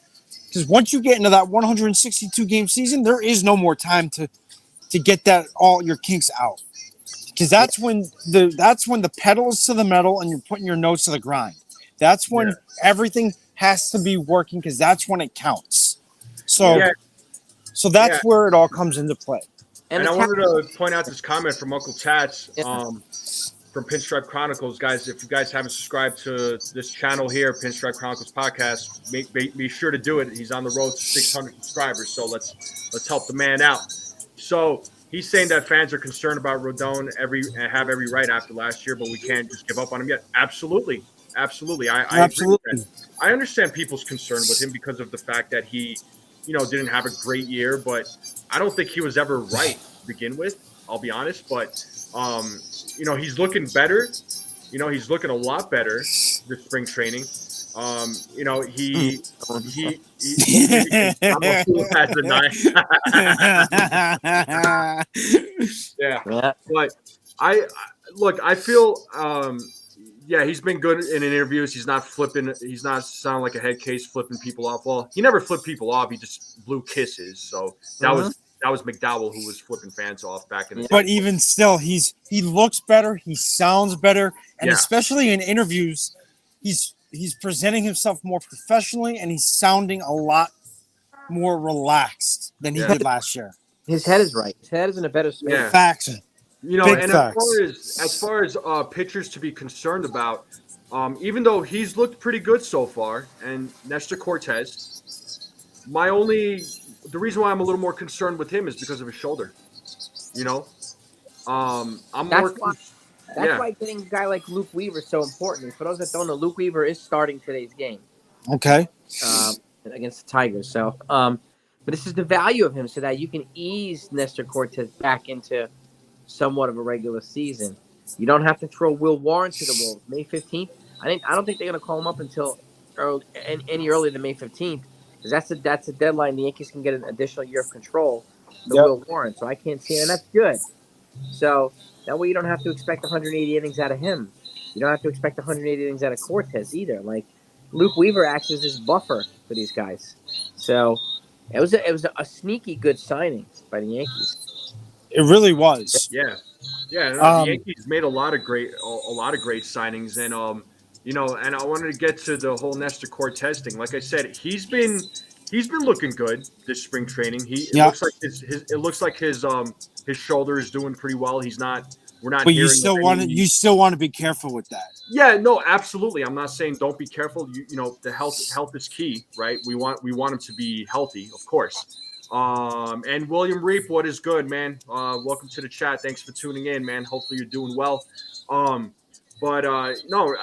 Because once you get into that 162-game season, there is no more time to get all your kinks out. Because that's when the pedal is to the metal and you're putting your nose to the grind. That's when everything has to be working because that's when it counts. So that's where it all comes into play. And I wanted to point out this comment from Uncle Tats from Pinstripe Chronicles. Guys, if you guys haven't subscribed to this channel here, Pinstripe Chronicles Podcast, be sure to do it. He's on the road to 600 subscribers, so let's help the man out. So he's saying that fans are concerned about Rodon and have every right after last year, but we can't just give up on him yet. Absolutely. I agree with that. I understand people's concern with him because of the fact that he, didn't have a great year, but I don't think he was ever right to begin with. I'll be honest, but he's looking better. He's looking a lot better this spring training. He has a 9. But I feel he's been good in interviews. He's not flipping. He's not sounding like a head case flipping people off. Well, he never flipped people off. He just blew kisses. So that was McDowell who was flipping fans off back in the day. But even still, he looks better. He sounds better, and especially in interviews, he's presenting himself more professionally, and he's sounding a lot more relaxed than he did last year. His head is right. His head is in a better space. Yeah. Facts. As far as pitchers to be concerned about, even though he's looked pretty good so far, and Nestor Cortes, the reason why I'm a little more concerned with him is because of his shoulder. That's why getting a guy like Luke Weaver is so important. For those that don't know, Luke Weaver is starting today's game. Okay. Against the Tigers. So, but this is the value of him, so that you can ease Nestor Cortes back into somewhat of a regular season. You don't have to throw Will Warren to the wolves. May 15th. I don't think they're going to call him up until any earlier than May 15th, because that's a deadline. The Yankees can get an additional year of control. Will Warren. So I can't see it, and that's good. So that way you don't have to expect 180 innings out of him. You don't have to expect 180 innings out of Cortes either. Like, Luke Weaver acts as this buffer for these guys. So it was a sneaky good signing by the Yankees. It really was. Yeah. The Yankees made a lot of great signings, and and I wanted to get to the whole Nestor Cortes thing. Like I said, he's been looking good this spring training. It looks like his shoulder is doing pretty well. He's not We're not. But you still want to be careful with that. Yeah, no, absolutely. I'm not saying don't be careful. The health is key, right? We want him to be healthy, of course. And William Reap, what is good, man? Welcome to the chat. Thanks for tuning in, man. Hopefully you're doing well. But no,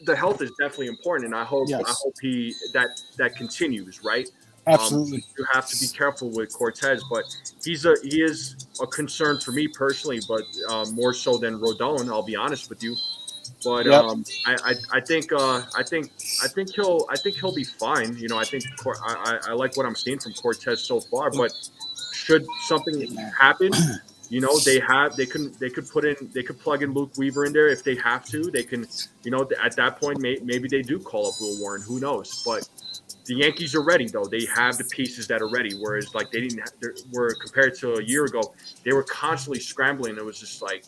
the health is definitely important, and I hope that continues, right? Absolutely. You have to be careful with Cortes, but he is a concern for me personally, but more so than Rodon. I'll be honest with you. But I think he'll be fine. I like what I'm seeing from Cortes so far. But should something happen, they could plug in Luke Weaver in there if they have to. They can, at that point maybe they do call up Will Warren. Who knows? But the Yankees are ready though. They have the pieces that are ready. Whereas like they didn't were compared to a year ago, they were constantly scrambling. It was just like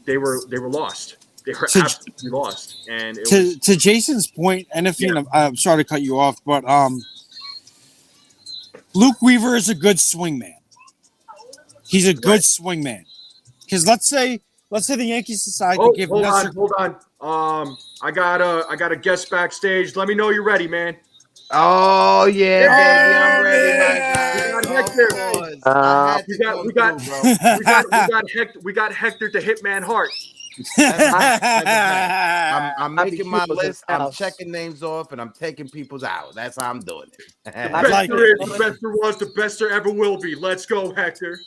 they were lost. They were absolutely lost. And to Jason's point, and I'm sorry to cut you off, but Luke Weaver is a good swing man. He's a good swing man. Because let's say the Yankees decide to give Nestor. Hold on. I got a guest backstage. Let me know you're ready, man. Oh yeah, baby, I'm ready, my guy. We got Hector the Hitman Hart. I'm making my list. I'm checking names off, and I'm taking people's out. That's how I'm doing it. The best there was, the best there ever will be. Let's go, Hector.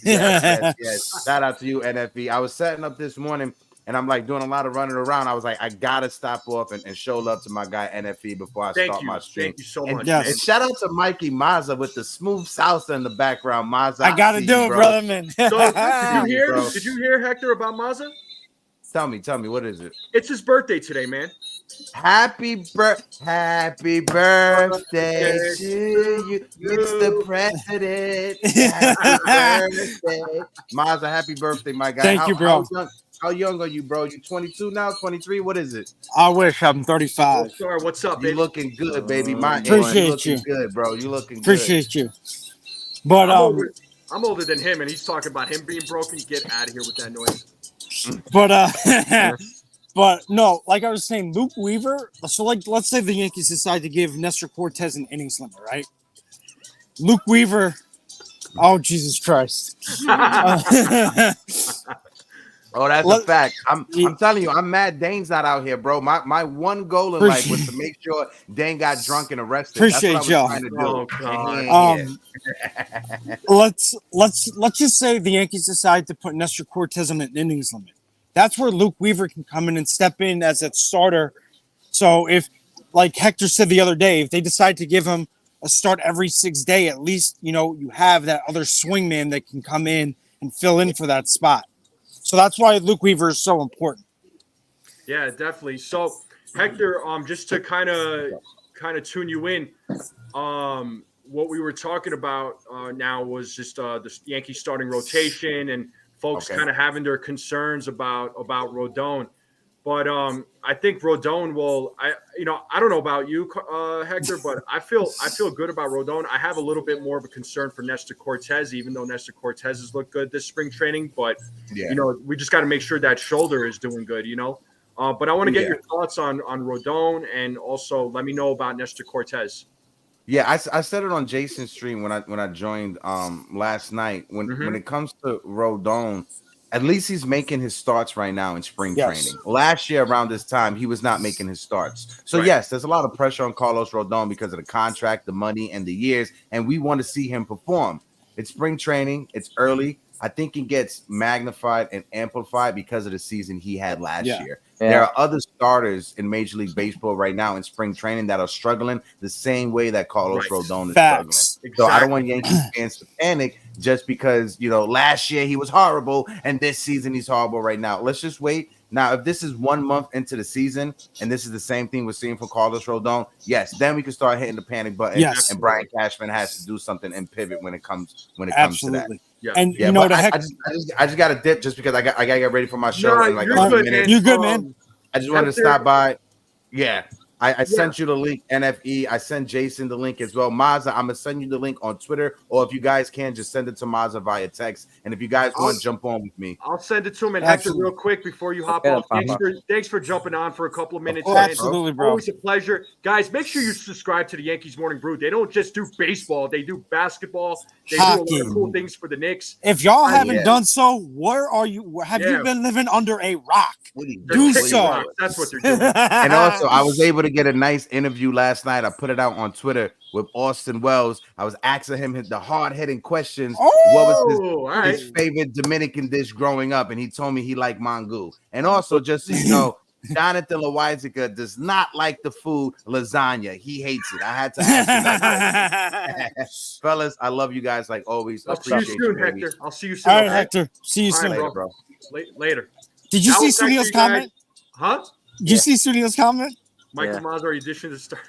Yes. Shout out to you, NFE. I was setting up this morning, and I'm like doing a lot of running around. I was like, I gotta stop off and show love to my guy NFE before I start my stream. Thank you so much. And shout out to Mikey Mazza with the smooth salsa in the background. Mazza, I gotta do it, brother, man. So, did you hear Hector about Mazza? Tell me, what is it? It's his birthday today, man. Happy birthday to you, Mr. President. Happy birthday. Mazza, happy birthday, my guy. Thank you, bro. How young are you, bro? You 22 now, 23? What is it? I wish I'm 35. Oh, sorry, what's up, baby? You looking good, baby. Appreciate you. Good, bro. You looking good. Appreciate you. But I'm older than him, and he's talking about him being broken. Get out of here with that noise. But no, like I was saying, Luke Weaver. So let's say the Yankees decide to give Nestor Cortes an innings limit, right? Luke Weaver. Oh, Jesus Christ. Oh, that's a fact. I'm telling you, I'm mad Dane's not out here, bro. My one goal in life was to make sure Dane got drunk and arrested. Appreciate y'all. Let's just say the Yankees decide to put Nestor Cortes on an innings limit. That's where Luke Weaver can come in and step in as a starter. So if, like Hector said the other day, if they decide to give him a start every 6 days, at least you have that other swing man that can come in and fill in for that spot. So that's why Luke Weaver is so important. Yeah, definitely. So Hector, just to kind of tune you in, what we were talking about now was just the Yankee starting rotation and folks kind of having their concerns about Rodon. But I think Rodon will. I don't know about you, Hector, but I feel good about Rodon. I have a little bit more of a concern for Nestor Cortes, even though Nestor Cortes has looked good this spring training. But we just got to make sure that shoulder is doing good. But I want to get your thoughts on Rodon, and also let me know about Nestor Cortes. Yeah, I said it on Jason's stream when I joined last night. When it comes to Rodon, at least he's making his starts right now in spring training. Last year around this time, he was not making his starts. So yes, there's a lot of pressure on Carlos Rodon because of the contract, the money, and the years, and we want to see him perform. It's spring training. It's early. I think it gets magnified and amplified because of the season he had last year. Yeah. There are other starters in Major League Baseball right now in spring training that are struggling the same way that Carlos Rodon is struggling. Exactly. So I don't want Yankees fans to panic just because, last year he was horrible and this season he's horrible right now. Let's just wait. Now, if this is 1 month into the season and this is the same thing we're seeing for Carlos Rodon, yes, then we can start hitting the panic button. Yes. And Brian Cashman has to do something and pivot when it comes to that. Yeah. And I just got to dip just because I got to get ready for my show. No, in like you're good, minutes. You're good, man. I just wanted to stop by. Yeah, I sent you the link, NFE. I sent Jason the link as well. Mazza, I'm gonna send you the link on Twitter, or if you guys can, just send it to Mazza via text. And if you guys want to jump on with me, I'll send it to him. And Hector, real quick before you hop off, thanks for jumping on for a couple of minutes. Absolutely, bro. Always a pleasure, guys. Make sure you subscribe to the Yankees Morning Brew. They don't just do baseball; they do basketball. They Hockey. do a lot of cool things for the Knicks. If y'all haven't done so, where are you? Have you been living under a rock? Do so. That's what they're doing. And also, I was able to get a nice interview last night. I put it out on Twitter with Austin Wells. I was asking him the hard-hitting questions. What was his favorite Dominican dish growing up? And he told me he liked mango. And also, just so you know, Jonathan Loizaga does not like the food lasagna. He hates it. I had to ask him that. Fellas, I love you guys like always. I'll see you soon, Hector. I'll see you soon. All right, Hector. See you soon, later, bro. Later. Did you see Studio's comment? Huh? Did you see Studio's comment? Michael Mazza, are you dishing to start?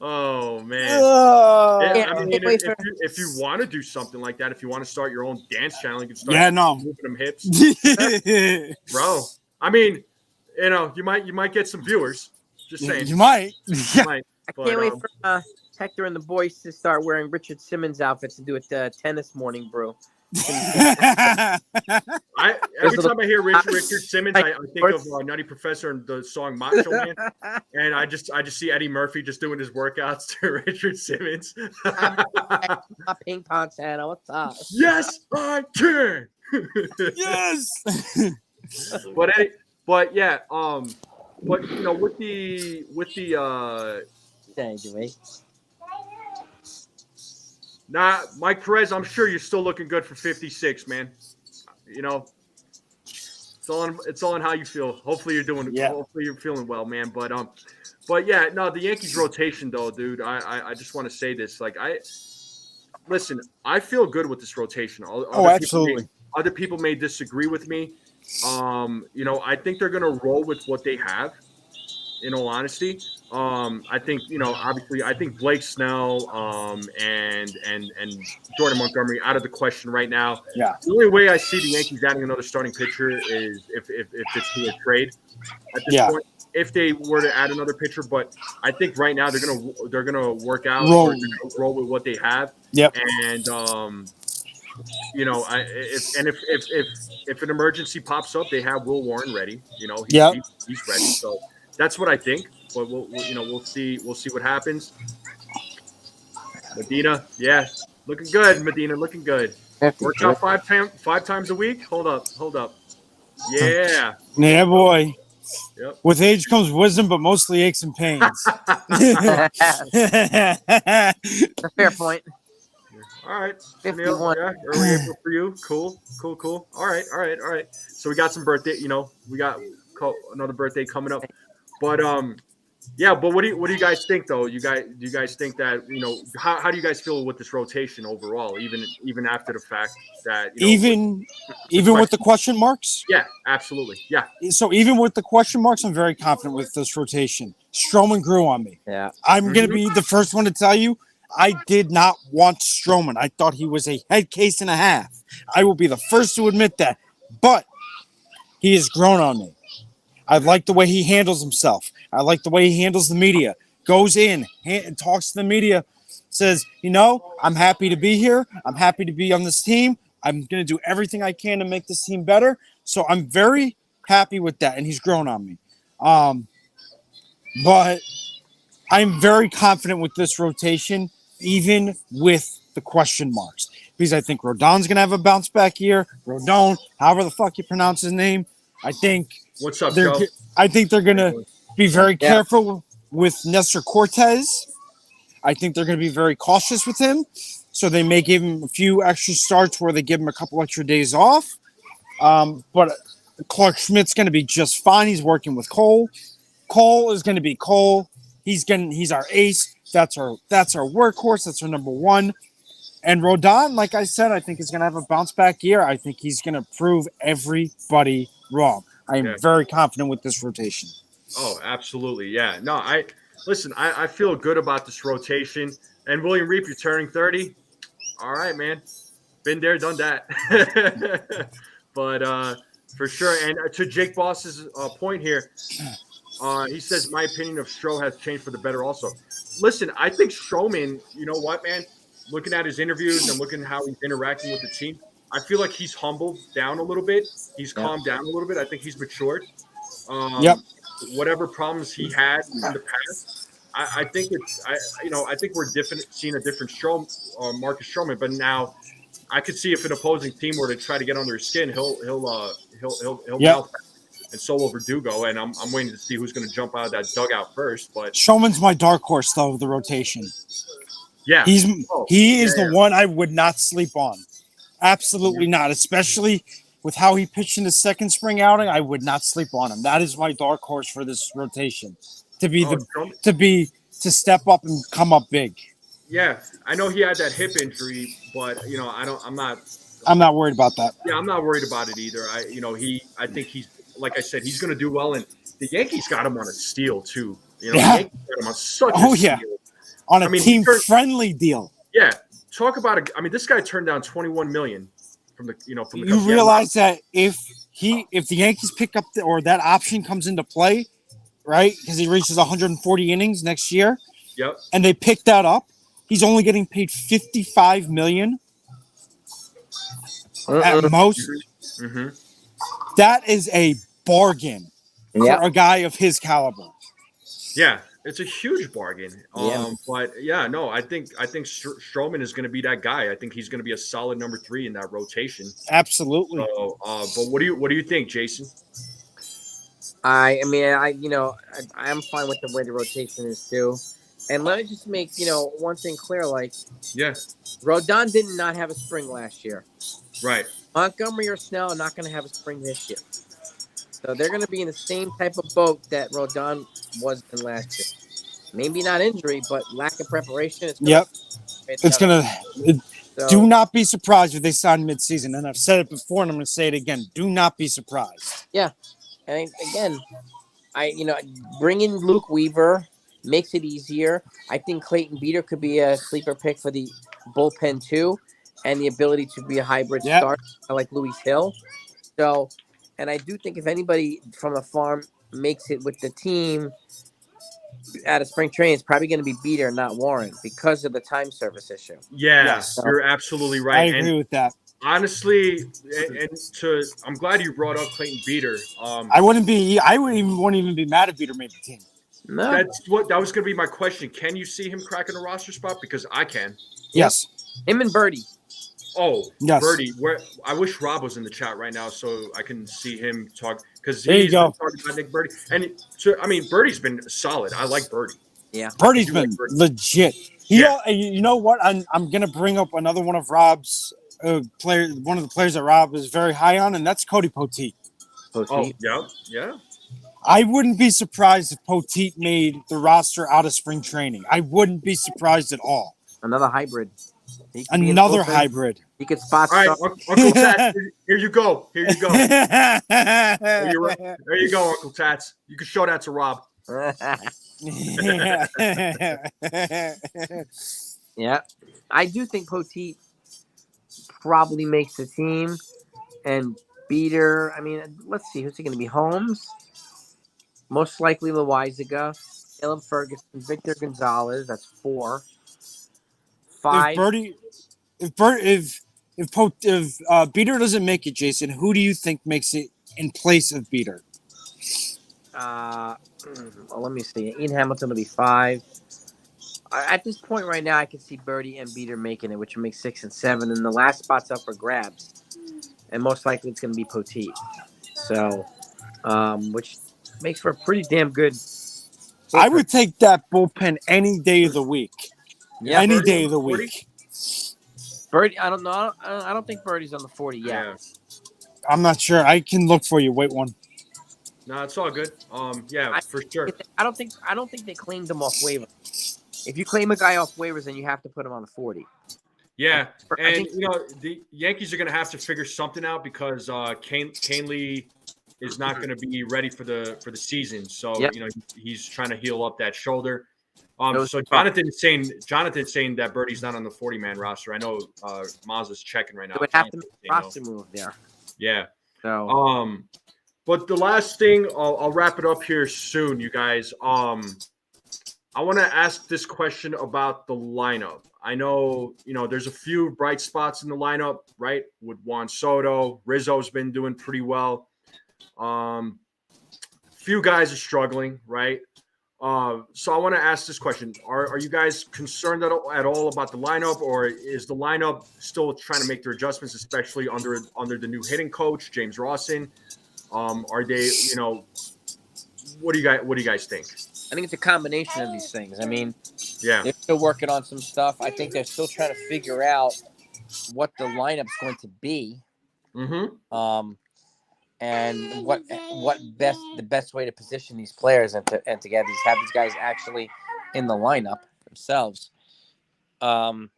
Oh man! I mean, if you want to do something like that, if you want to start your own dance channel, you can start moving them hips, bro. I mean, you might get some viewers. Just saying, you might. I can't wait for Hector and the boys to start wearing Richard Simmons outfits and do a tennis morning brew. Every time I hear Richard Simmons, I think of Nutty Professor and the song Macho Man, and I just see Eddie Murphy just doing his workouts to Richard Simmons. Ping pong Santa, what's up? Yes, I can. Yes. but yeah, but with the Thank you, mate. Nah, Mike Perez, I'm sure you're still looking good for 56, man. It's all on how you feel. Hopefully you're doing. Yeah. Hopefully you're feeling well, man. But yeah, no, the Yankees rotation though, dude. I just want to say this. Like, I feel good with this rotation. Absolutely. Other people may disagree with me. I think they're gonna roll with what they have. In all honesty, I think obviously, I think Blake Snell and Jordan Montgomery out of the question right now. Yeah. The only way I see the Yankees adding another starting pitcher is if it's via trade at this point. If they were to add another pitcher, but I think right now they're gonna work out roll with what they have. Yep. And if an emergency pops up, they have Will Warren ready. He's ready. So. That's what I think, but we'll see what happens. Medina, looking good. Medina, looking good. Work out five times a week. Hold up. Yeah, boy. Yep. With age comes wisdom, but mostly aches and pains. That's a fair point. All right, 51. Early April for you. Cool. All right. So we got some birthday. We got another birthday coming up. But but what do you guys think though? Do you guys think that how do you guys feel with this rotation overall, even after the fact that even with the question marks? Yeah, absolutely. Yeah. So even with the question marks, I'm very confident with this rotation. Stroman grew on me. Yeah. I'm gonna be the first one to tell you I did not want Stroman. I thought he was a head case and a half. I will be the first to admit that. But he has grown on me. I like the way he handles himself. I like the way he handles the media. Goes in and talks to the media. Says, I'm happy to be here. I'm happy to be on this team. I'm going to do everything I can to make this team better. So I'm very happy with that. And he's grown on me. But I'm very confident with this rotation, even with the question marks. Because I think Rodon's going to have a bounce back year. Rodon, however the fuck you pronounce his name. I think... What's up, Joe? I think they're going to be very careful with Nestor Cortes. I think they're going to be very cautious with him. So they may give him a few extra starts where they give him a couple extra days off. But Clark Schmidt's going to be just fine. He's working with Cole. Cole is going to be Cole. He's our ace. That's our workhorse. That's our number one. And Rodon, like I said, I think is going to have a bounce back year. I think he's going to prove everybody wrong. I am very confident with this rotation. Oh, absolutely. Yeah. No, I feel good about this rotation. And William Reap, you're turning 30. All right, man. Been there, done that. But for sure. And to Jake Boss's point here, He says, my opinion of Stroh has changed for the better also. Listen, I think Stroman, you know what, man? Looking at his interviews and looking how he's interacting with the team, I feel like he's humbled down a little bit. He's calmed down a little bit. I think he's matured. Whatever problems he had in the past, I think I think we're seeing a different Marcus Stroman. But now, I could see if an opposing team were to try to get under his skin, he'll mouth back. And so will Verdugo, and I'm waiting to see who's going to jump out of that dugout first. But Stroman's my dark horse, though, of the rotation. Yeah, he is the one I would not sleep on. Absolutely not, especially with how he pitched in his second spring outing. I would not sleep on him. That is my dark horse for this rotation to step up and come up big. Yeah, I know he had that hip injury, but I'm not worried about that. Yeah, I'm not worried about it either. I think he's, like I said, he's going to do well, and the Yankees got him on a steal too. The Yankees got him on such a steal. On a team-friendly deal. Yeah, talk about it. I mean, this guy turned down $21 million from the from the. You realize that if the Yankees pick up or that option comes into play, right? Because he reaches 140 innings next year. Yep. And they pick that up, he's only getting paid $55 million at most. Mm-hmm. That is a bargain for a guy of his caliber. Yeah, it's a huge bargain. But I think Stroman is going to be that guy. I think he's going to be a solid number 3 in that rotation. Absolutely. So, but what do you think, Jason? I am fine with the way the rotation is too. And let me just make one thing clear. Rodon did not have a spring last year. Right. Montgomery or Snell are not going to have a spring this year. So they're going to be in the same type of boat that Rodon was in last year. Maybe not injury, but lack of preparation. Do not be surprised if they sign midseason. And I've said it before, and I'm going to say it again. Do not be surprised. Yeah. And again, bringing Luke Weaver makes it easier. I think Clayton Beeter could be a sleeper pick for the bullpen too, and the ability to be a hybrid starter like Luis Hill. So, and I do think if anybody from the farm makes it with the team out of spring training, it's probably going to be Beeter, not Warren, because of the time service issue. Yeah, you're absolutely right. I agree with that. Honestly, I'm glad you brought up Clayton Beeter. I wouldn't even be mad if Beeter made the team. No. That was going to be my question. Can you see him cracking a roster spot? Because I can. Yes. Him and Birdie. Oh, yes. Birdie. I wish Rob was in the chat right now so I can see him talk. Because he's talking about Nick Birdie. And Birdie's been solid. I like Birdie. Yeah. Birdie's been legit. You know what? I'm going to bring up another one of Rob's players. One of the players that Rob is very high on, and that's Cody Poteet. Oh, yeah. I wouldn't be surprised if Poteet made the roster out of spring training. I wouldn't be surprised at all. Another hybrid. Another hybrid. He could spot. All right, Uncle Tats, here you go. There you go, Uncle Tats. You can show that to Rob. Yeah, I do think Poteet probably makes the team, and Beeter. I mean, let's see who's he going to be. Holmes. Most likely Loizaga, Caleb Ferguson, Victor Gonzalez. That's 4. 5. If Beeter doesn't make it, Jason, who do you think makes it in place of Beeter? Let me see. Ian Hamilton will be 5. At this point right now, I can see Birdie and Beeter making it, which will make 6 and 7, and the last spot's up for grabs, and most likely it's going to be Poteet. So, which makes for a pretty damn good. I would take that bullpen any day of the week. Yeah, any day of the week. Birdie, I don't know. I don't think Birdie's on the 40 yet. Yeah. I'm not sure. I can look for you. Wait one. No, it's all good. For sure. I don't think they claimed him off waivers. If you claim a guy off waivers, then you have to put him on the 40. Yeah, and the Yankees are going to have to figure something out because Canely is not going to be ready for the season. So he's trying to heal up that shoulder. So Jonathan's saying that Birdie's not on the 40-man roster. I know Maz's checking right now. They would have to make a roster move there. Yeah. So But the last thing, I'll wrap it up here soon, you guys. I want to ask this question about the lineup. I know, there's a few bright spots in the lineup, right? With Juan Soto, Rizzo's been doing pretty well. Few guys are struggling, right? So I want to ask this question: Are you guys concerned at all about the lineup, or is the lineup still trying to make their adjustments, especially under the new hitting coach, James Rawson? Are they, what do you guys think? I think it's a combination of these things. I mean, yeah, they're still working on some stuff. I think they're still trying to figure out what the lineup's going to be. Mm-hmm. And what the best way to position these players and to have these guys actually in the lineup themselves. And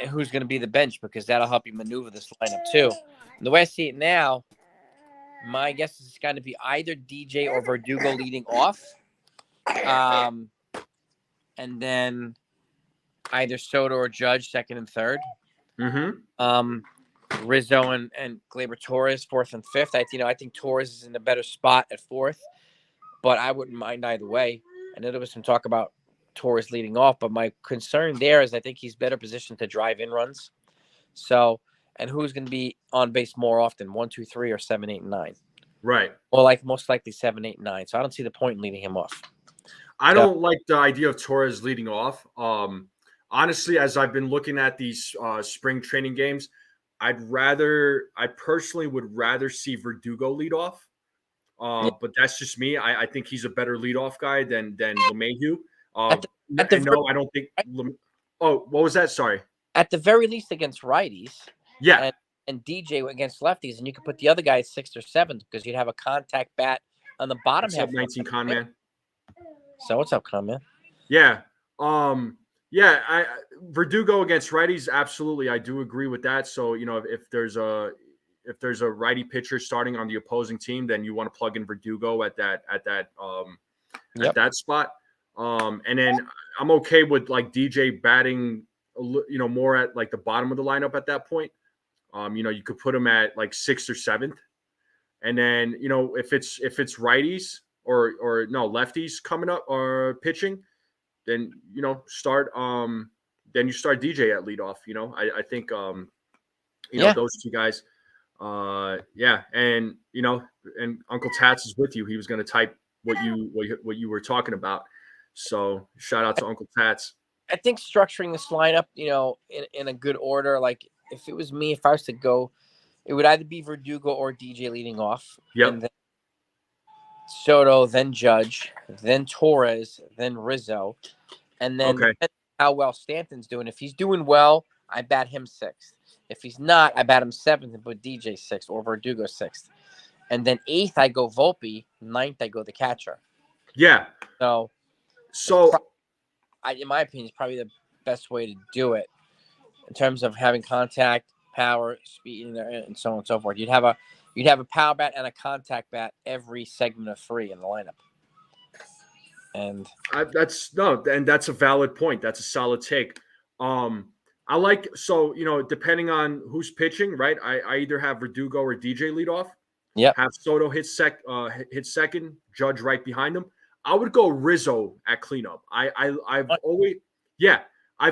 who's going to be the bench, because that'll help you maneuver this lineup too. And the way I see it now, my guess is it's going to be either DJ or Verdugo leading off. And then either Soto or Judge second and third. Mm-hmm. Rizzo and Gleyber Torres fourth and fifth. I think Torres is in a better spot at fourth, but I wouldn't mind either way. I know there was some talk about Torres leading off, but my concern there is I think he's better positioned to drive in runs. So, and who's going to be on base more often, 1, 2, 3, or 7, 8, and 9? Right. Well, most likely 7, 8, and 9. So I don't see the point in leading him off. I don't like the idea of Torres leading off. Honestly, as I've been looking at these spring training games, I personally would rather see Verdugo lead off. But that's just me. I think he's a better leadoff guy than LeMahieu. I don't think. What was that? Sorry. At the very least, against righties. Yeah. And DJ against lefties, and you could put the other guy at 6th or 7th because you'd have a contact bat on the bottom half. 19 con man. So what's up, con man? Yeah. Verdugo against righties, absolutely. I do agree with that. So, if there's a righty pitcher starting on the opposing team, then you want to plug in Verdugo at that spot. And then I'm okay with like DJ batting, more at like the bottom of the lineup at that point. You could put him at like 6th or 7th. And then, if it's righties or no lefties coming up or pitching, then start DJ at leadoff. I think those two guys. And and Uncle Tats is with you. He was going to type what you were talking about. So shout out to Uncle Tats. I think structuring this lineup, in a good order. Like if it was me, if I was to go, it would either be Verdugo or DJ leading off. Yep. And then Soto, then Judge, then Torres, then Rizzo, and then how well Stanton's doing. If he's doing well, I bat him 6th. If he's not, I bat him 7th and put DJ 6th or Verdugo 6th. And then 8th, I go Volpe. 9th, I go the catcher. Yeah. So in my opinion, it's probably the best way to do it in terms of having contact, power, speed, and so on and so forth. You'd have a power bat and a contact bat every segment of 3 in the lineup. And that's a valid point. That's a solid take. I like, depending on who's pitching, right? I either have Verdugo or DJ lead off. Yeah. Have Soto hit second, Judge right behind him. I would go Rizzo at cleanup. I've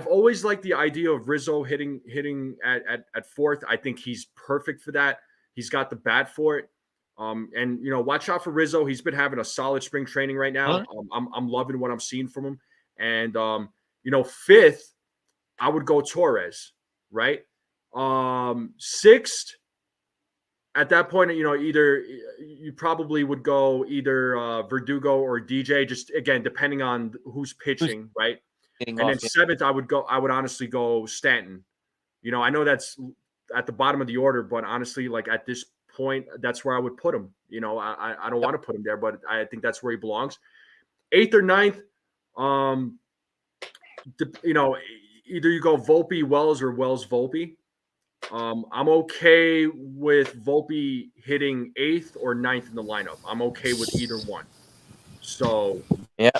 always liked the idea of Rizzo hitting at 4th. I think he's perfect for that. He's got the bat for it. And watch out for Rizzo. He's been having a solid spring training right now. I'm loving what I'm seeing from him. And 5th, I would go Torres, right? 6th, at that point, either you probably would go either Verdugo or DJ, just again depending on who's pitching, right? And then 7th, I would honestly go Stanton. I know that's at the bottom of the order, but honestly, like at this point, that's where I would put him. I don't want to put him there, but I think that's where he belongs. 8th or 9th, either you go Volpe Wells or Wells Volpe. I'm okay with Volpe hitting 8th or 9th in the lineup. I'm okay with either one. So yeah,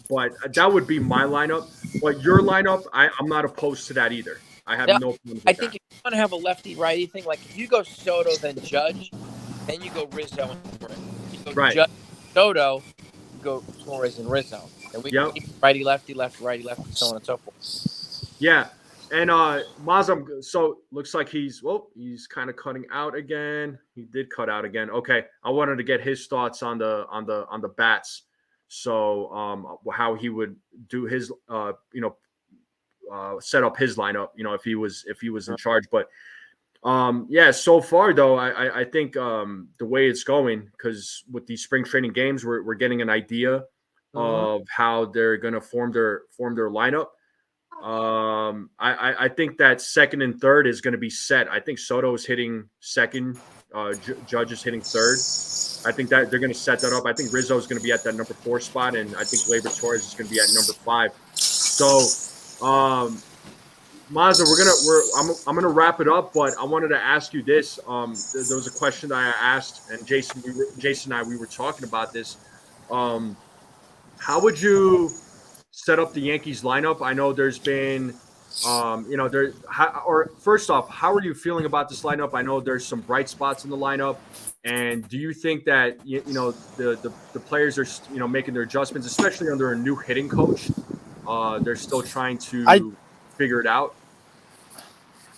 but that would be my lineup. But your lineup, I'm not opposed to that either. I have no problem with I think if you want to have a lefty righty thing, like if you go Soto then Judge, Then you go Rizzo and Torres. You go Right. Soto, you go Torres and Rizzo. And we Yep. keep righty, lefty, lefty, righty, lefty, so on and so forth. Yeah. And Mazam, so looks like he's kind of cutting out again. He did cut out again. Okay. I wanted to get his thoughts on the bats. So how he would do his set up his lineup, if he was in charge. But yeah, so far though, I think the way it's going, because with these spring training games, we're getting an idea of how they're gonna form their lineup. I think that second and third is going to be set. I think Soto is hitting second, Judge is hitting third. I think that they're going to set that up. I think Rizzo is going to be at that number 4 spot, and I think Gleyber Torres is going to be at number 5. So, Mazda, I'm gonna wrap it up, but I wanted to ask you this. There was a question that I asked, and Jason and I were talking about this. How would you set up the Yankees lineup? I know there's been, first off, how are you feeling about this lineup? I know there's some bright spots in the lineup, and do you think that the players are making their adjustments, especially under a new hitting coach? They're still trying to figure it out.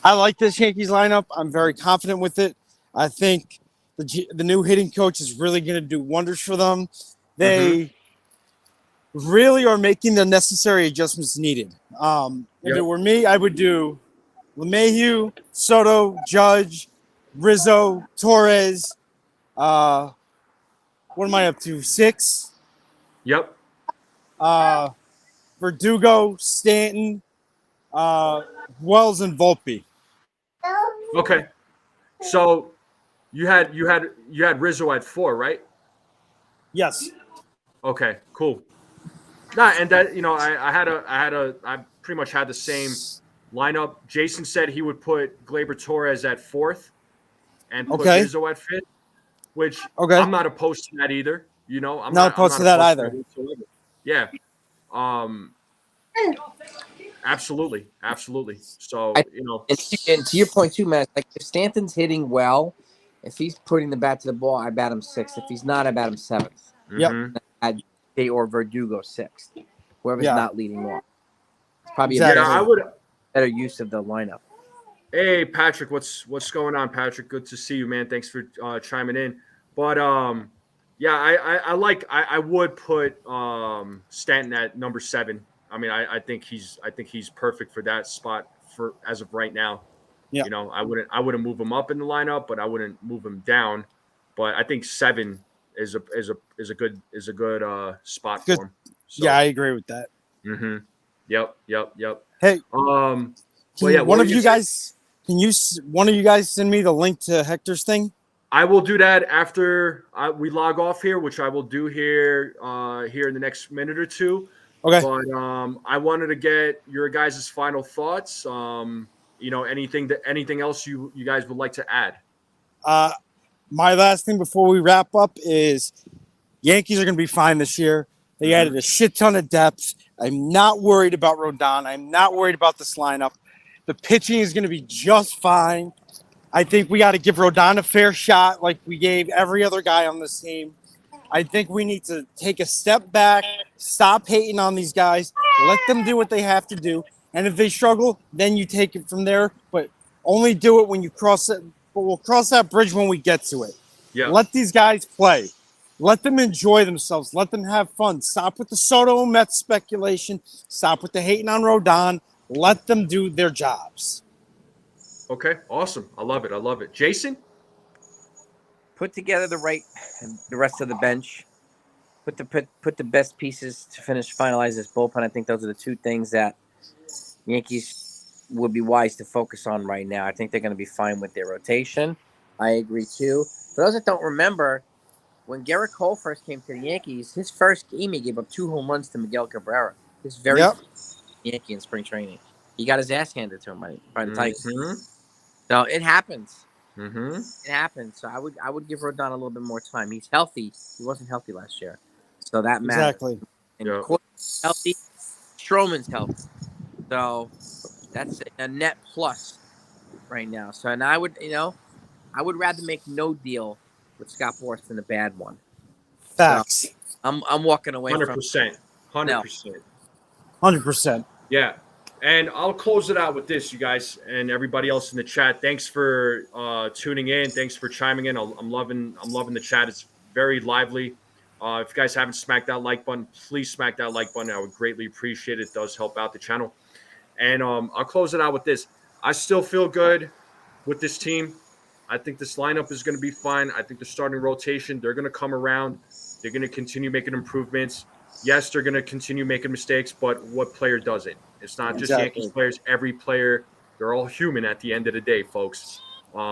I like this Yankees lineup. I'm very confident with it. I think the new hitting coach is really going to do wonders for them. They really are making the necessary adjustments needed. If it were me, I would do LeMahieu, Soto, Judge, Rizzo, Torres. What am I up to? 6? Yep. Verdugo, Stanton, Wells, and Volpe. Okay. So you had Rizzo at 4, right? Yes. Okay, cool. Nah, and that I pretty much had the same lineup. Jason said he would put Gleyber Torres at 4th and put Rizzo at 5th, which I'm not opposed to that either. I'm not opposed to that either. Yeah. Absolutely. So, and to your point too, Matt, like if Stanton's hitting well, if he's putting the bat to the ball, I bat him 6th. If he's not, I bat him 7th. Yep. Or Verdugo 6th. Whoever's not leading off. It's probably better use of the lineup. Hey, Patrick, what's going on, Patrick? Good to see you, man. Thanks for chiming in. But I would put Stanton at number 7. I mean, I think he's perfect for that spot for as of right now. Yeah. I wouldn't move him up in the lineup, but I wouldn't move him down. But I think 7 is a good spot for him. So, yeah, I agree with that. Mm-hmm. Yep. Hey, one of you guys send me the link to Hector's thing? I will do that after we log off here, which I will do here in the next minute or two. Okay. But I wanted to get your guys' final thoughts. Anything else you guys would like to add? My last thing before we wrap up is Yankees are going to be fine this year. They added a shit ton of depth. I'm not worried about Rodon. I'm not worried about this lineup. The pitching is going to be just fine. I think we got to give Rodon a fair shot like we gave every other guy on this team. I think we need to take a step back, stop hating on these guys, let them do what they have to do. And if they struggle, then you take it from there. But only do it when you cross it. But we'll cross that bridge when we get to it. Yeah. Let these guys play. Let them enjoy themselves. Let them have fun. Stop with the Soto Mets speculation. Stop with the hating on Rodon. Let them do their jobs. Okay, awesome. I love it. Jason? Put together the rest of the bench. Put the best pieces to finalize this bullpen. I think those are the two things that Yankees would be wise to focus on right now. I think they're going to be fine with their rotation. I agree too. For those that don't remember, when Garrett Cole first came to the Yankees, his first game he gave up 2 home runs to Miguel Cabrera. His very Yankee in spring training. He got his ass handed to him by the Titans. So it happens. It happens. So I would give Rodon a little bit more time. He's healthy. He wasn't healthy last year, so that matters. Exactly. And Cortes healthy. Stroman's healthy. So that's a net plus right now. So and I would rather make no deal with Scott Boras than a bad one. Facts. So I'm walking away 100%. 100%. 100%. Yeah. And I'll close it out with this, you guys, and everybody else in the chat. Thanks for tuning in. Thanks for chiming in. I'm loving the chat. It's very lively. If you guys haven't smacked that like button, please smack that like button. I would greatly appreciate it. It does help out the channel. And I'll close it out with this. I still feel good with this team. I think this lineup is going to be fine. I think the starting rotation, they're going to come around. They're going to continue making improvements. Yes, they're going to continue making mistakes, but what player doesn't? It's not just Yankees players. Every player, they're all human at the end of the day, folks.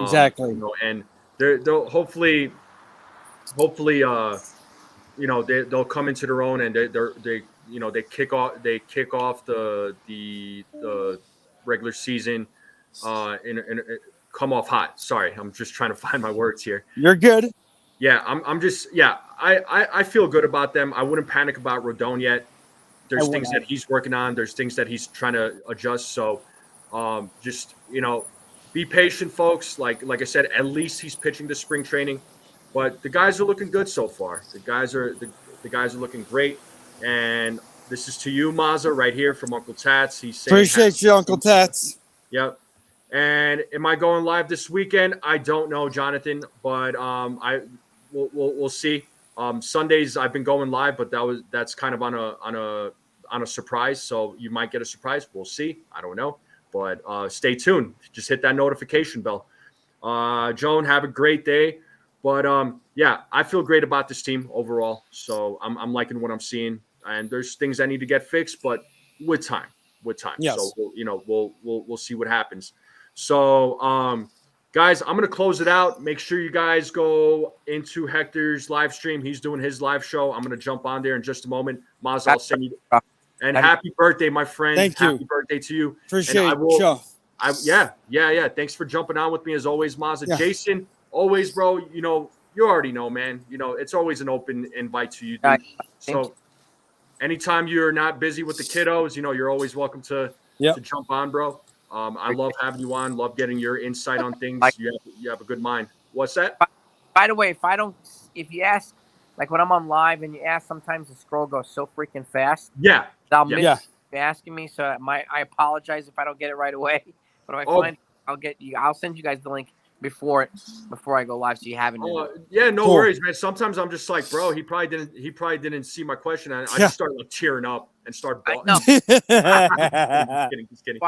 Exactly. And they'll hopefully, they'll come into their own, and they kick off the regular season and come off hot. Sorry, I'm just trying to find my words here. You're good. Yeah, I feel good about them. I wouldn't panic about Rodon yet. There's things that he's working on. There's things that he's trying to adjust. So just, be patient, folks. Like I said, at least he's pitching to spring training. But the guys are looking good so far. The guys are looking great. And this is to you, Mazza, right here from Uncle Tats. He's saying, appreciate you, Uncle Tats. Yep. And am I going live this weekend? I don't know, Jonathan, but we'll see. Sundays I've been going live, but that's kind of on a surprise. So you might get a surprise. We'll see. I don't know, but stay tuned. Just hit that notification bell. Joan, have a great day. But yeah, I feel great about this team overall. So I'm liking what I'm seeing, and there's things I need to get fixed, but with time. Yes. So we'll see what happens. So guys, I'm gonna close it out. Make sure you guys go into Hector's live stream. He's doing his live show. I'm gonna jump on there in just a moment. Maz, I'll send you. And happy birthday, my friend. Thank you. Happy birthday to you. Appreciate it. Yeah. Thanks for jumping on with me as always, Mazza. Yeah. Jason, always, bro. You already know, man. It's always an open invite to you, dude. So anytime you're not busy with the kiddos, you're always welcome to jump on, bro. I love having you on. Love getting your insight on things. You have a good mind. What's that? By the way, if you ask, like when I'm on live and you ask, sometimes the scroll goes so freaking fast. Yeah. I'll miss you asking me, so I apologize if I don't get it right away. But if I find it, I'll send you guys the link before I go live, so you have it. No worries, man. Sometimes I'm just like, bro, he probably didn't see my question, and I just start like tearing up and start. No. Just kidding.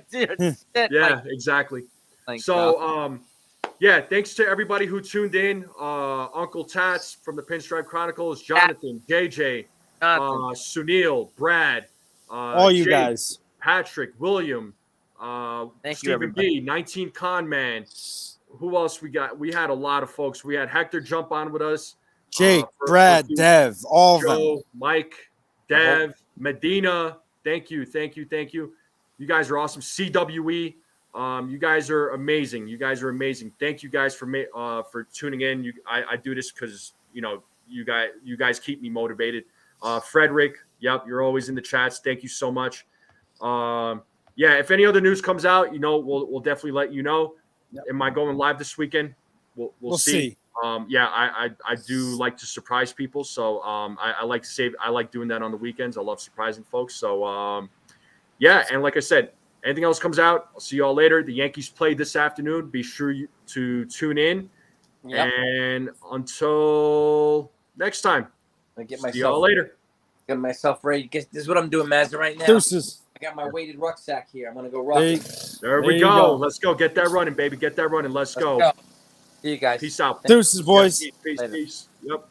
Dude, yeah, exactly. So, thanks to everybody who tuned in. Uncle Tats from the Pinstripe Chronicles, Jonathan, JJ, Sunil, Brad, all you Jake, guys, Patrick, William, Stephen B, 19 Con Man. Who else we got? We had a lot of folks. We had Hector jump on with us. Jake, Brad, Dev, all Joe, of them. Mike, Dev, Medina. Thank you. You guys are awesome. CWE. You guys are amazing. Thank you guys for tuning in. I do this because you guys keep me motivated. Frederick, yep, you're always in the chats. Thank you so much. If any other news comes out, we'll definitely let you know. Yep. Am I going live this weekend? We'll see. I do like to surprise people, so I like doing that on the weekends. I love surprising folks. So and like I said, anything else comes out, I'll see you all later. The Yankees play this afternoon. Be sure to tune in. Yep. And until next time, see y'all later. Get myself ready. This is what I'm doing, Mazda, right now. Deuces. I got my weighted rucksack here. I'm gonna go rock it. There we go. Let's go. Get that running, baby. Get that running. Let's go. See you guys. Peace out. Deuces, boys. Peace. Yep.